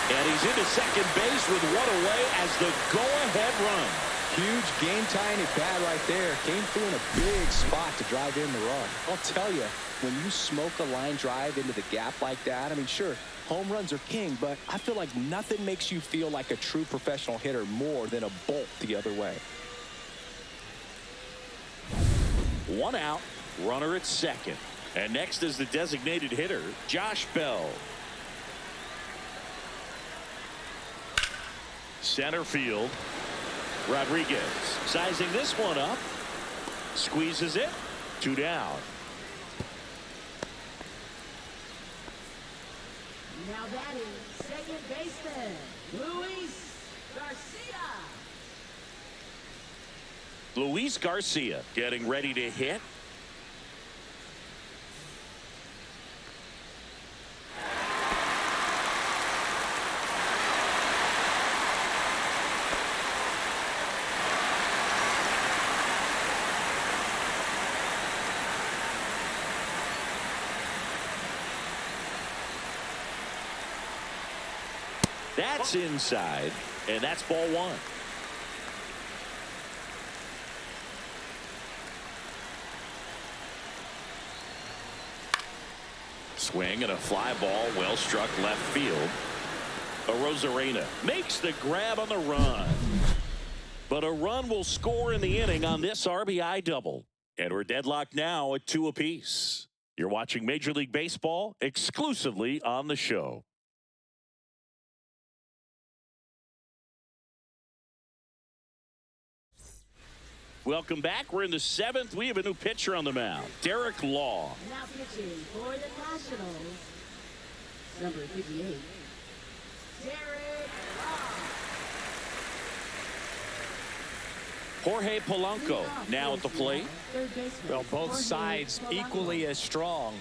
And he's into second base with one away as the go-ahead run. Huge game-tying at bat right there. Came through in a big spot to drive in the run. I'll tell you, when you smoke a line drive into the gap like that, I mean, sure, home runs are king, but I feel like nothing makes you feel like a true professional hitter more than a bolt the other way. 1 out, runner at second. And next is the designated hitter, Josh Bell. Center field. Rodriguez sizing this one up. Squeezes it. 2 down. Now batting, second baseman, Luis Garcia. Luis Garcia getting ready to hit. That's inside, and that's ball one. Swing and a fly ball, well struck left field. Arozarena makes the grab on the run. But a run will score in the inning on this RBI double. And we're deadlocked now at 2 apiece. You're watching Major League Baseball exclusively on the show. Welcome back. We're in the 7th. We have a new pitcher on the mound, Derek Law. Now pitching for the Nationals, number 58, Derek Law. Jorge Polanco now at the plate. Well, both sides equally as strong,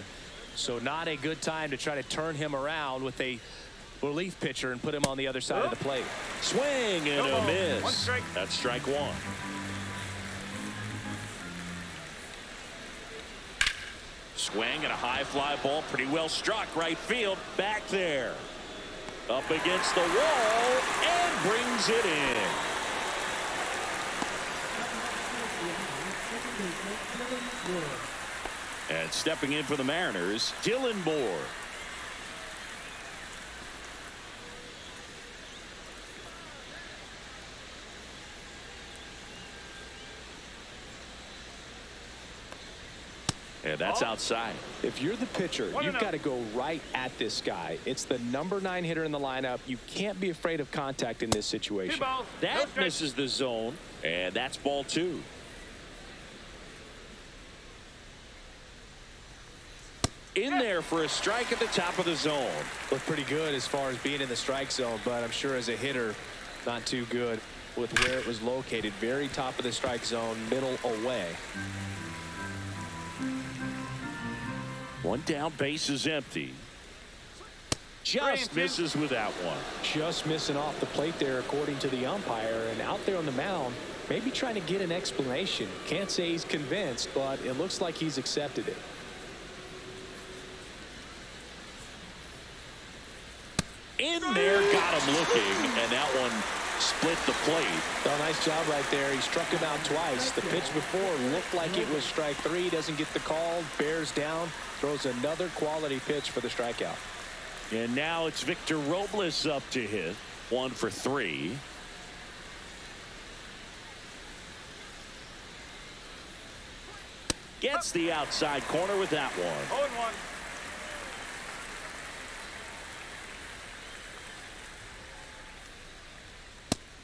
so not a good time to try to turn him around with a relief pitcher and put him on the other side of the plate. Swing and a miss. That's strike one. Swing and a high fly ball, pretty well struck right field, back there. Up against the wall and brings it in. And stepping in for the Mariners, Dylan Moore. And that's outside. If you're the pitcher, you've got to go right at this guy. It's the number 9 hitter in the lineup. You can't be afraid of contact in this situation. That misses the zone, and that's ball 2. In there for a strike at the top of the zone. Looked pretty good as far as being in the strike zone, but I'm sure as a hitter, not too good with where it was located. Very top of the strike zone, middle away. One down, base is empty. Just misses with that one. Just missing off the plate there, according to the umpire. And out there on the mound, maybe trying to get an explanation. Can't say he's convinced, but it looks like he's accepted it. In there, got him looking, and that one split the plate. Well, nice job right there. He struck him out twice. The pitch before looked like it was strike 3. Doesn't get the call. Bears down. Throws another quality pitch for the strikeout. And now it's Victor Robles up to hit. 1 for 3. Gets the outside corner with that one. 0-1.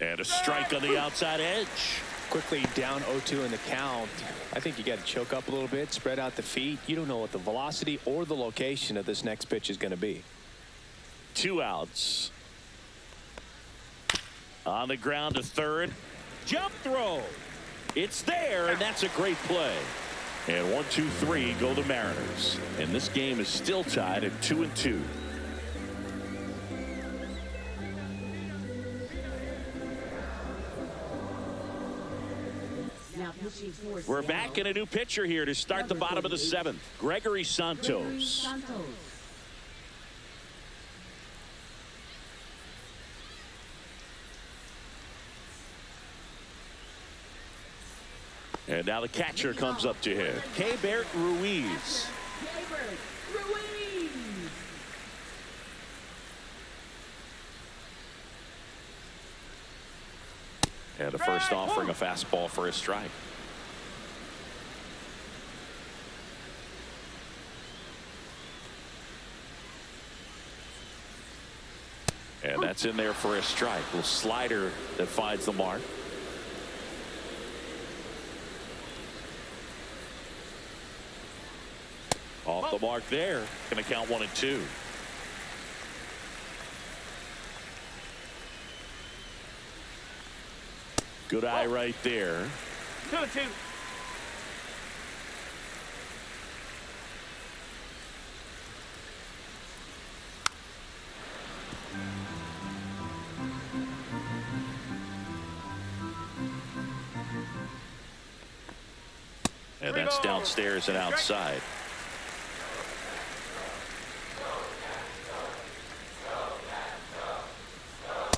And a strike on the outside edge. Quickly down 0-2 in the count. I think you got to choke up a little bit, spread out the feet. You don't know what the velocity or the location of this next pitch is going to be. 2 outs. On the ground to third. Jump throw. It's there, and that's a great play. And 1, 2, 3 go the Mariners. And this game is still tied at 2-2. We're back in a new pitcher here to start the bottom of the 7th. Gregory Santos. And now the catcher comes up to him. Keibert Ruiz. And a first offering a fastball for a strike. And that's in there for a strike. Little slider that finds the mark. Off the mark there. Going to count 1 and 2. Good eye right there. 2-2. And that's downstairs and outside.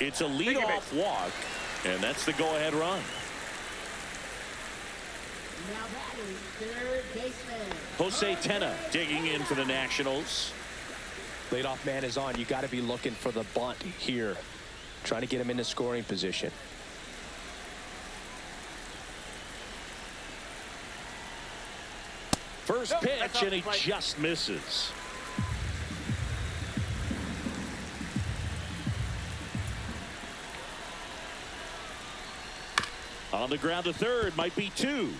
It's a leadoff walk, and that's the go-ahead run. Now batting, third baseman. Jose Tena digging in for the Nationals. Leadoff man is on. You got to be looking for the bunt here, trying to get him into scoring position. First pitch, and he just misses. On the ground to third, might be two.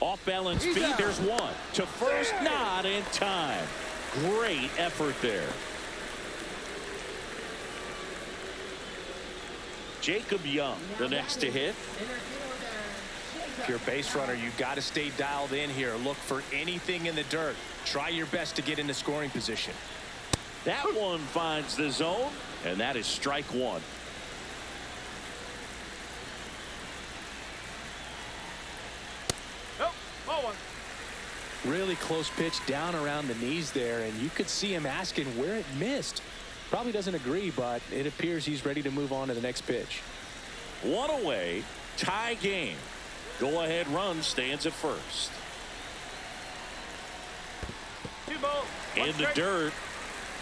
Off balance speed, there's one. To first, not in time. Great effort there. Jacob Young, the next to hit. If you're a base runner, you got to stay dialed in here. Look for anything in the dirt. Try your best to get into scoring position. That one finds the zone, and that is strike one. Nope, ball one. Really close pitch down around the knees there, and you could see him asking where it missed. Probably doesn't agree, but it appears he's ready to move on to the next pitch. One away, tie game. Go-ahead run stands at first. 2 balls. In the dirt.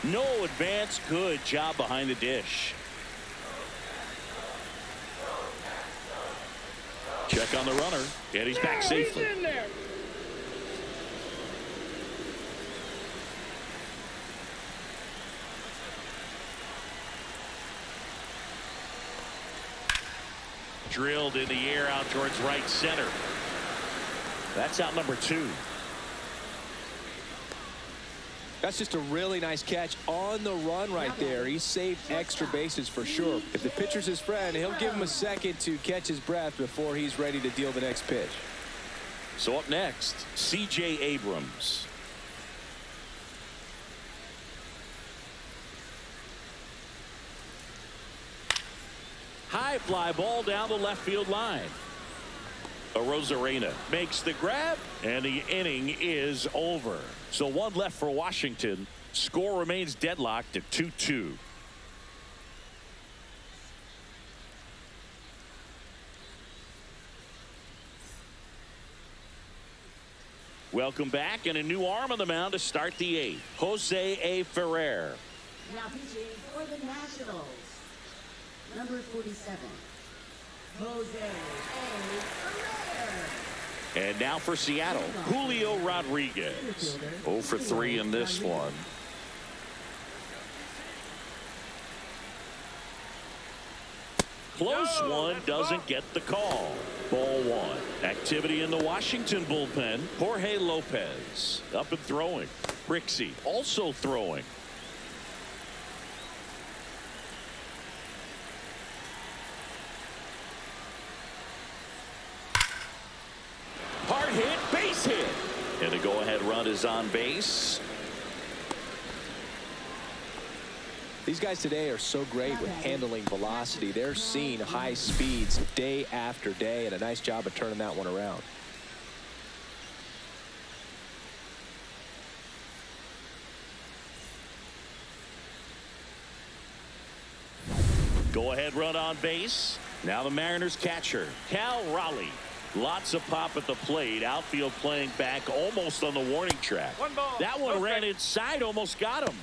No advance. Good job behind the dish. Check on the runner, and he's back safely. He's in there. Drilled in the air out towards right center. That's out number 2. That's just a really nice catch on the run right there. He saved extra bases for sure. If the pitcher's his friend, he'll give him a second to catch his breath before he's ready to deal the next pitch. So up next, C.J. Abrams. High fly ball down the left field line. Arozarena makes the grab, and the inning is over. So one left for Washington. Score remains deadlocked at 2-2. Welcome back, and a new arm on the mound to start the 8th. Jose A. Ferrer. Now pitching for the Nationals. Number 47, Jose A. Ferrer. And now for Seattle, Julio Rodriguez. 0 for 3 in this one. Close one, doesn't get the call. Ball 1. Activity in the Washington bullpen. Jorge Lopez up and throwing. Brixey also throwing. Hard hit, base hit. And the go-ahead run is on base. These guys today are so great with handling velocity. They're seeing high speeds day after day, and a nice job of turning that one around. Go-ahead run on base. Now the Mariners catcher, Cal Raleigh. Lots of pop at the plate. Outfield playing back almost on the warning track. 1 ball. That one No ran strike. inside, almost got him.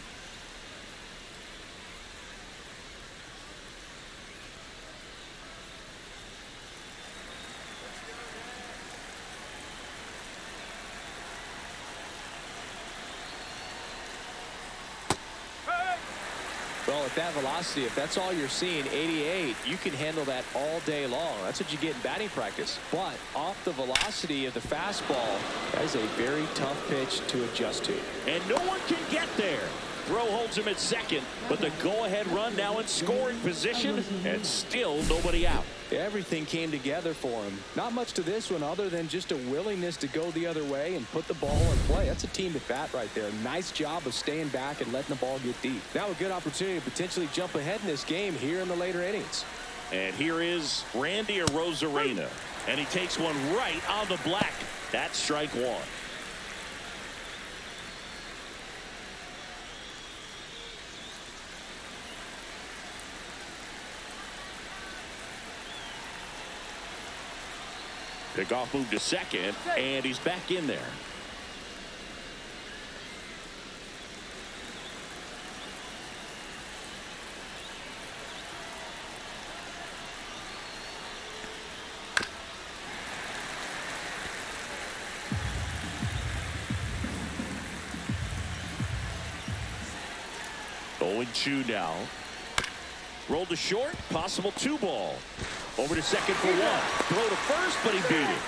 Well, at that velocity, if that's all you're seeing, 88, you can handle that all day long. That's what you get in batting practice. But off the velocity of the fastball, that is a very tough pitch to adjust to. And no one can get there. Throw holds him at second, but the go-ahead run now in scoring position, and still nobody out. Everything came together for him. Not much to this one other than just a willingness to go the other way and put the ball in play. That's a team at bat right there. Nice job of staying back and letting the ball get deep. Now a good opportunity to potentially jump ahead in this game here in the later innings. And here is Randy Arozarena, and he takes one right on the black. That's strike 1. Pickoff move to second, and he's back in there. Oh, 2 now. Rolled to short, possible 2 ball. Over to second for 1. Throw to first, but he beat it.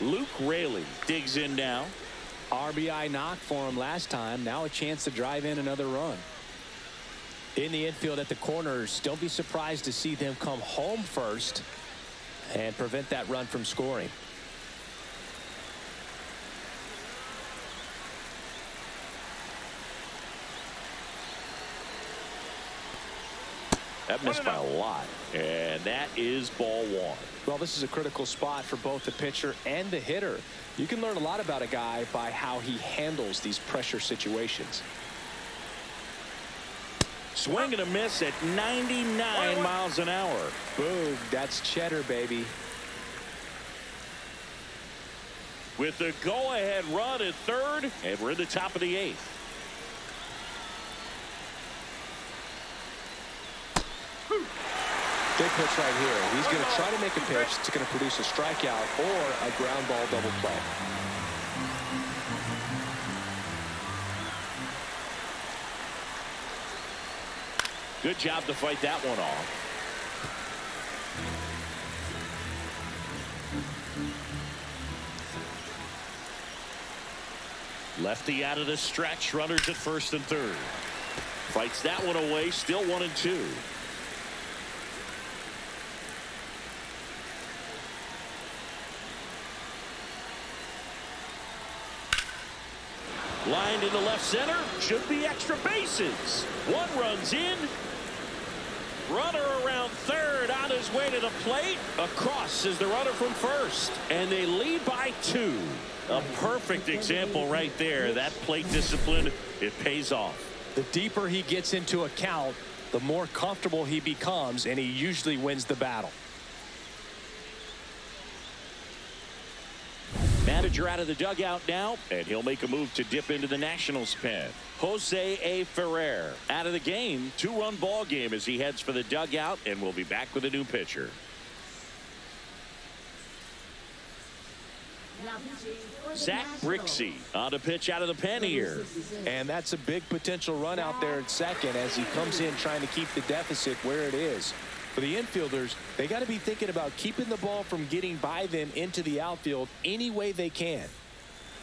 Luke Raley digs in now. RBI knock for him last time. Now a chance to drive in another run. In the infield at the corners, don't be surprised to see them come home first and prevent that run from scoring. That missed by a lot, and that is ball 1. Well, this is a critical spot for both the pitcher and the hitter. You can learn a lot about a guy by how he handles these pressure situations. Swing and a miss at 99 miles an hour. Boom, that's cheddar, baby. With the go-ahead run at third, and we're in the top of the 8th. Big pitch right here. He's going to try to make a pitch that's going to produce a strikeout or a ground ball double play. Good job to fight that one off. Lefty out of the stretch. Runners at first and third. Fights that one away. Still 1-2. Lined into left center. Should be extra bases. 1 runs in. Runner around third on his way to the plate. Across is the runner from first. And they lead by 2. A perfect example right there. That plate discipline, it pays off. The deeper he gets into a count, the more comfortable he becomes, and he usually wins the battle. Manager out of the dugout now, and he'll make a move to dip into the Nationals pen. Jose A. Ferrer out of the game. 2-run ball game as he heads for the dugout, and we'll be back with a new pitcher. Zach Brixey on a pitch out of the pen here. And that's a big potential run out there at second as he comes in trying to keep the deficit where it is. For the infielders, they got to be thinking about keeping the ball from getting by them into the outfield any way they can.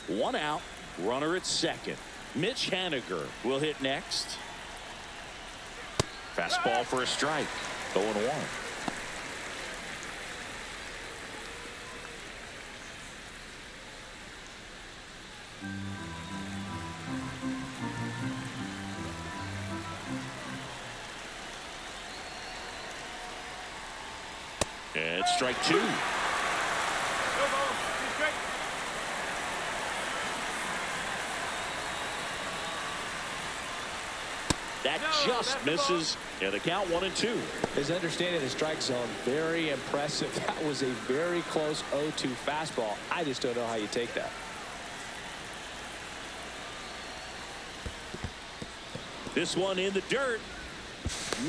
1 out, runner at second. Mitch Haniger will hit next. Fastball for a strike. 0-1. And strike 2. That just misses, and the count 1-2. His understanding of the strike zone, very impressive. That was a very close 0-2 fastball. I just don't know how you take that. This one in the dirt.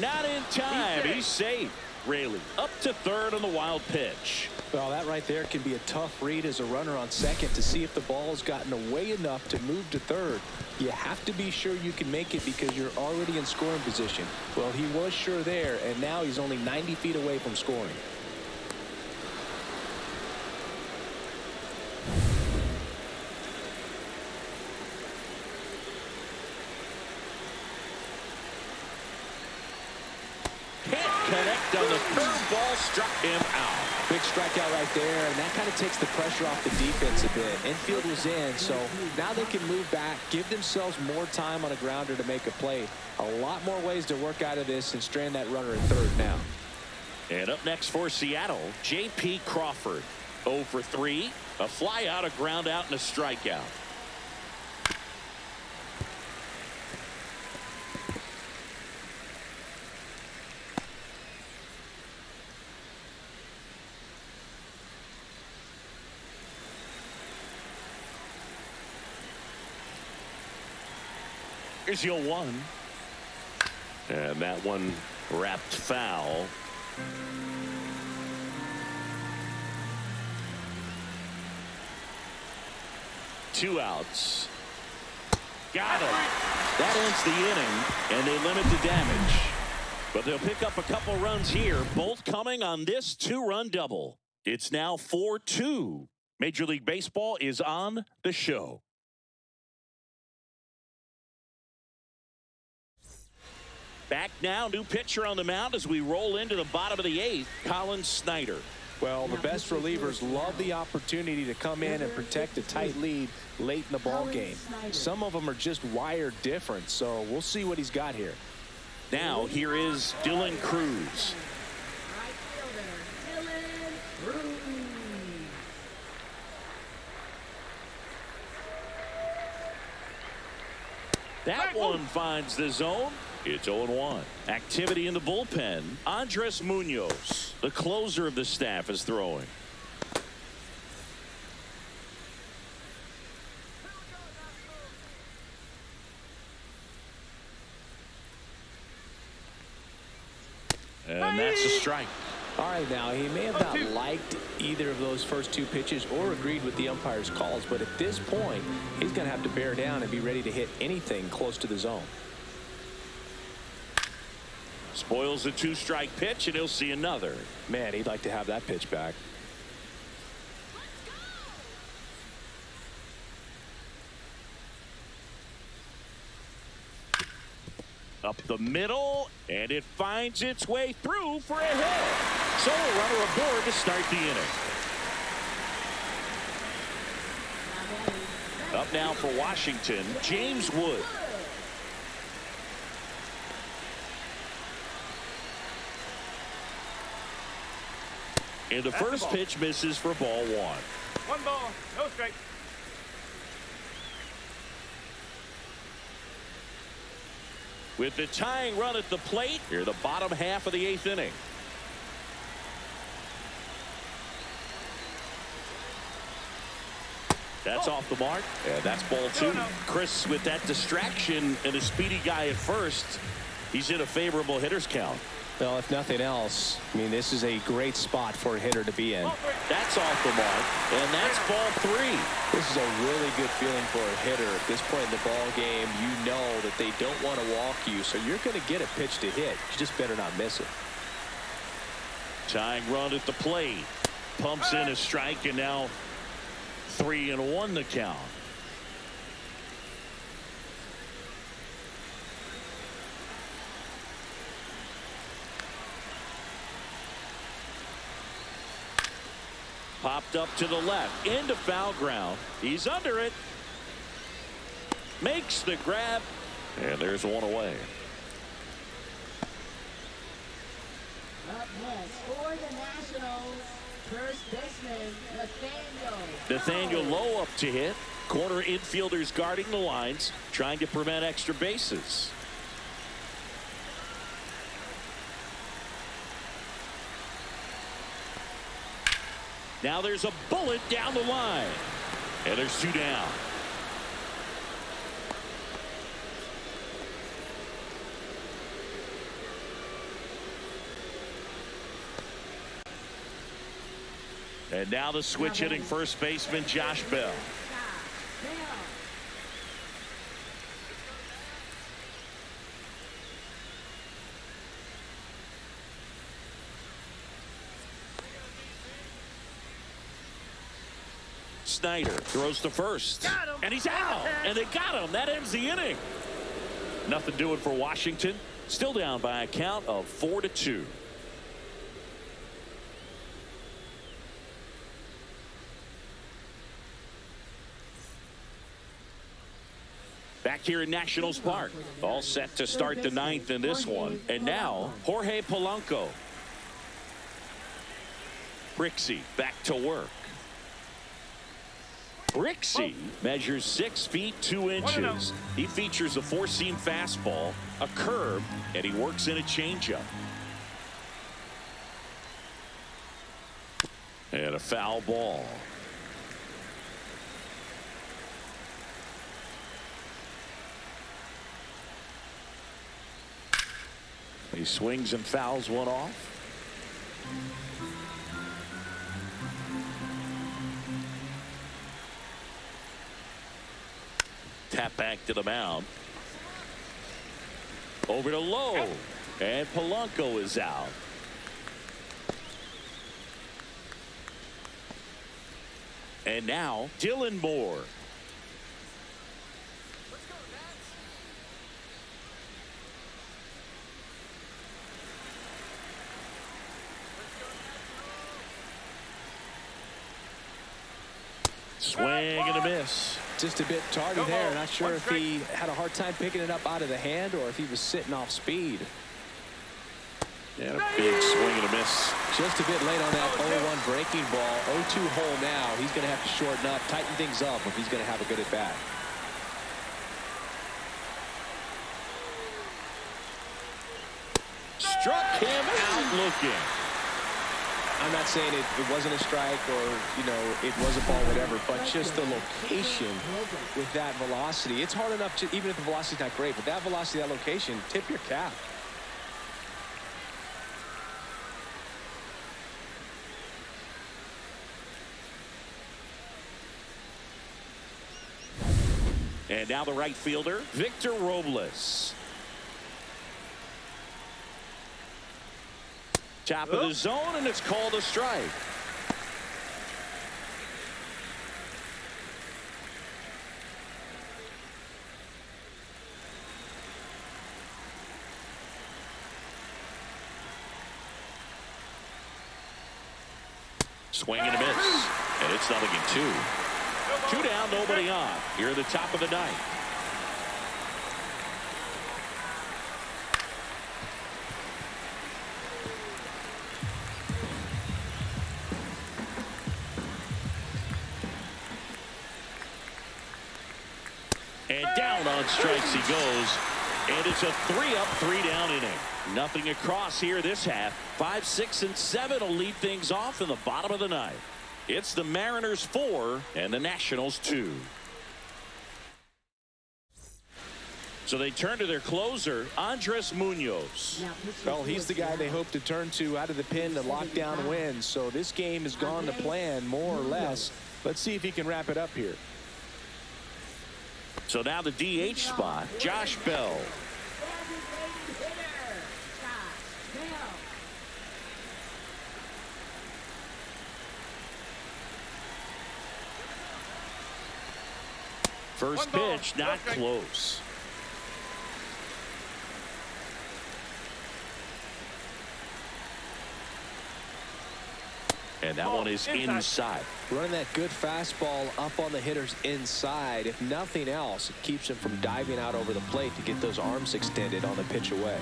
Not in time. He's safe. Raley up to third on the wild pitch. Well, that right there can be a tough read as a runner on second to see if the ball's gotten away enough to move to third. You have to be sure you can make it because you're already in scoring position. Well, he was sure there, and now he's only 90 feet away from scoring. Connect on the curveball, struck him out. Big strikeout right there, and that kind of takes the pressure off the defense a bit. Infield was in, so now they can move back, give themselves more time on a grounder to make a play. A lot more ways to work out of this and strand that runner at third now. And up next for Seattle, J.P. Crawford. 0 for 3, a fly out, a ground out, and a strikeout. Here's your 1. And that one wrapped foul. Two outs. Got him. That ends the inning, and they limit the damage. But they'll pick up a couple runs here, both coming on this 2-run double. It's now 4-2. Major League Baseball is on the show. Back now, new pitcher on the mound as we roll into the bottom of the 8th, Colin Snyder. Well, the best relievers love the opportunity to come in and protect a tight lead late in the ball game. Some of them are just wired different, so we'll see what he's got here. Now, here is Dylan Cruz. Right fielder, Dylan Cruz. That one finds the zone. It's 0-1. Activity in the bullpen. Andres Munoz, the closer of the staff, is throwing. And that's a strike. All right, now, he may have not liked either of those first 2 pitches or agreed with the umpire's calls, but at this point, he's going to have to bear down and be ready to hit anything close to the zone. Spoils the 2-strike pitch, and he'll see another. Man, he'd like to have that pitch back. Up the middle, and it finds its way through for a hit. So a runner aboard to start the inning. Up now for Washington, James Wood. And the first pitch misses for ball 1. 1 ball, no strike. With the tying run at the plate, here the bottom half of the 8th inning. That's off the mark, and that's ball 2. Chris, with that distraction and a speedy guy at first, he's in a favorable hitter's count. Well, if nothing else, I mean, this is a great spot for a hitter to be in. That's off the mark, and that's ball 3. This is a really good feeling for a hitter. At this point in the ball game, you know that they don't want to walk you, so you're going to get a pitch to hit. You just better not miss it. Tying run at the plate. Pumps in a strike, and now 3-1 the count. Popped up to the left, into foul ground. He's under it. Makes the grab, and there's one away. Up next for the Nationals, first baseman Nathaniel. Nathaniel Lowe up to hit. Corner infielders guarding the lines, trying to prevent extra bases. Now there's a bullet down the line. And there's 2 down. And now the switch hitting first baseman Josh Bell. Snyder throws to first, and he's out, and they got him. That ends the inning. Nothing doing for Washington. Still down by a count of 4-2. Back here in Nationals Park, all set to start the 9th in this one. And now, Jorge Polanco. Brixey back to work. Brixey measures 6 feet 2 inches. He features a 4-seam fastball, a curve, and he works in a changeup. And a foul ball. He swings and fouls one off. Tap back to the mound. Over to Lowe. And Polanco is out. And now Dylan Moore. Swing and a miss. Just a bit tardy there. Not sure if he had a hard time picking it up out of the hand or if he was sitting off speed. And a big swing and a miss. Just a bit late on that 0-1 breaking ball. 0-2 hole now. He's going to have to shorten up, tighten things up if he's going to have a good at bat. Struck him out looking. I'm not saying it wasn't a strike or, you know, it was a ball, whatever, but just the location with that velocity. It's hard enough to, even if the velocity's not great, but that velocity, that location, tip your cap. And now the right fielder, Victor Robles. Top of the zone, and it's called a strike. Swing and a miss. And it's 0-2. 2 down, nobody on. Here at the top of the ninth. And down on strikes he goes. And it's a 3-up, 3-down inning. Nothing across here this half. 5, 6, and 7 will lead things off in the bottom of the ninth. It's the Mariners 4 and the Nationals 2. So they turn to their closer, Andres Munoz. Well, he's the guy they hope to turn to out of the pen to lock down wins. So this game has gone to plan, more or less. Let's see if he can wrap it up here. So now the DH spot, Josh Bell. First pitch, not close. And that one is inside. Running that good fastball up on the hitter's inside. If nothing else, it keeps him from diving out over the plate to get those arms extended on the pitch away.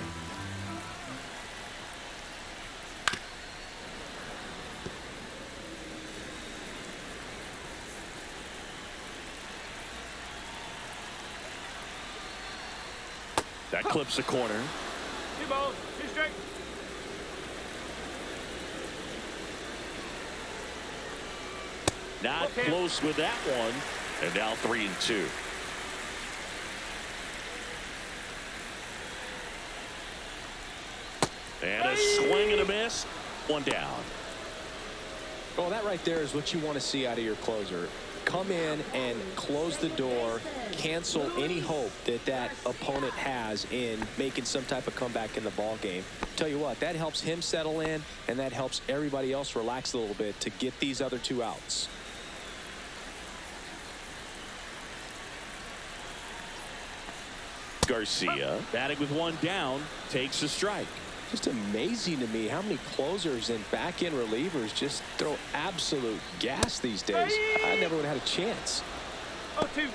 That clips the corner. 2 balls, 2 strikes. Not close with that one. And now 3-2. And a swing and a miss. 1 down. Well, that right there is what you want to see out of your closer. Come in and close the door, cancel any hope that that opponent has in making some type of comeback in the ball game. Tell you what, that helps him settle in, and that helps everybody else relax a little bit to get these other 2 outs. Garcia batting with 1 down, takes a strike. Just amazing to me how many closers and back-end relievers just throw absolute gas these days. I never would have had a chance. 0-2.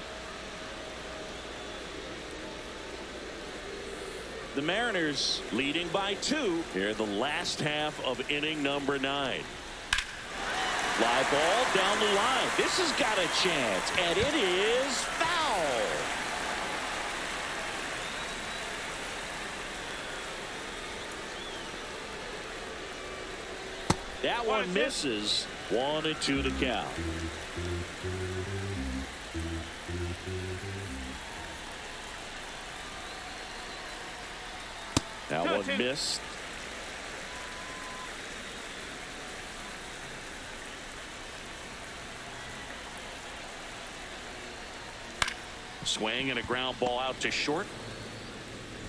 The Mariners leading by 2 here in the last half of inning number 9. Fly ball down the line. This has got a chance, and it is foul. That one misses. 1-2 to count. That one missed. Swing and a ground ball out to short.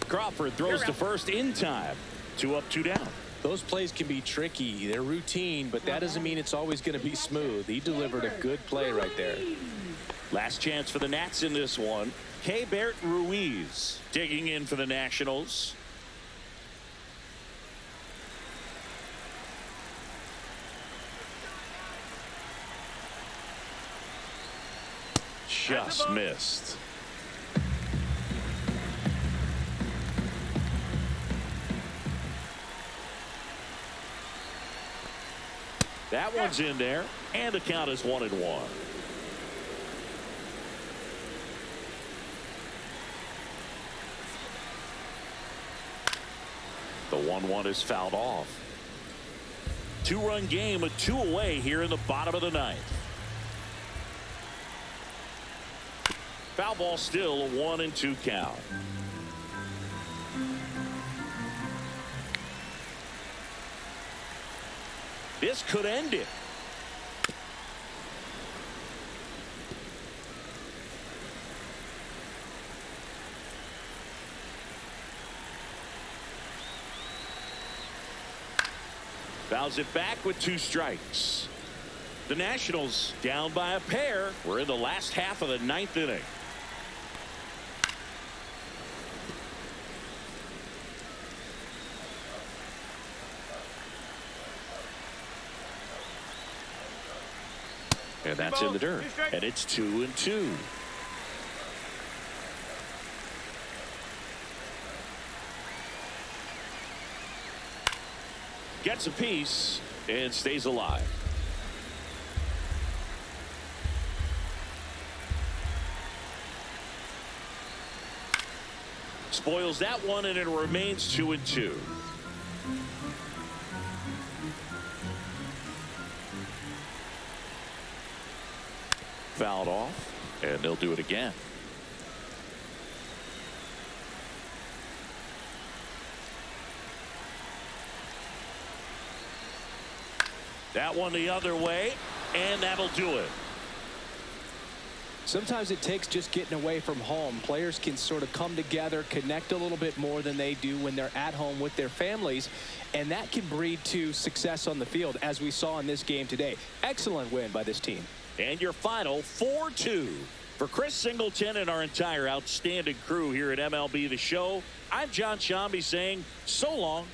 Crawford throws to first in time. 2 up, 2 down. Those plays can be tricky. They're routine, but that doesn't mean it's always going to be smooth. He delivered a good play right there. Last chance for the Nats in this one. Keibert Ruiz digging in for the Nationals. Just missed. That one's in there, and the count is 1-1. The 1-1 is fouled off. 2-run game with 2 away here in the bottom of the 9th. Foul ball still, a 1-2 count. This could end it. Fouls it back with 2 strikes. The Nationals down by a pair. We're in the last half of the 9th inning. And that's in the dirt. And it's 2-2. Gets a piece and stays alive. Spoils that one, and it remains 2-2. Fouled off, and they'll do it again. That one the other way, and that'll do it. Sometimes it takes just getting away from home. Players can sort of come together, connect a little bit more than they do when they're at home with their families, and that can breed to success on the field, as we saw in this game today. Excellent win by this team. And your final 4-2. For Chris Singleton and our entire outstanding crew here at MLB The Show, I'm John Shambi saying so long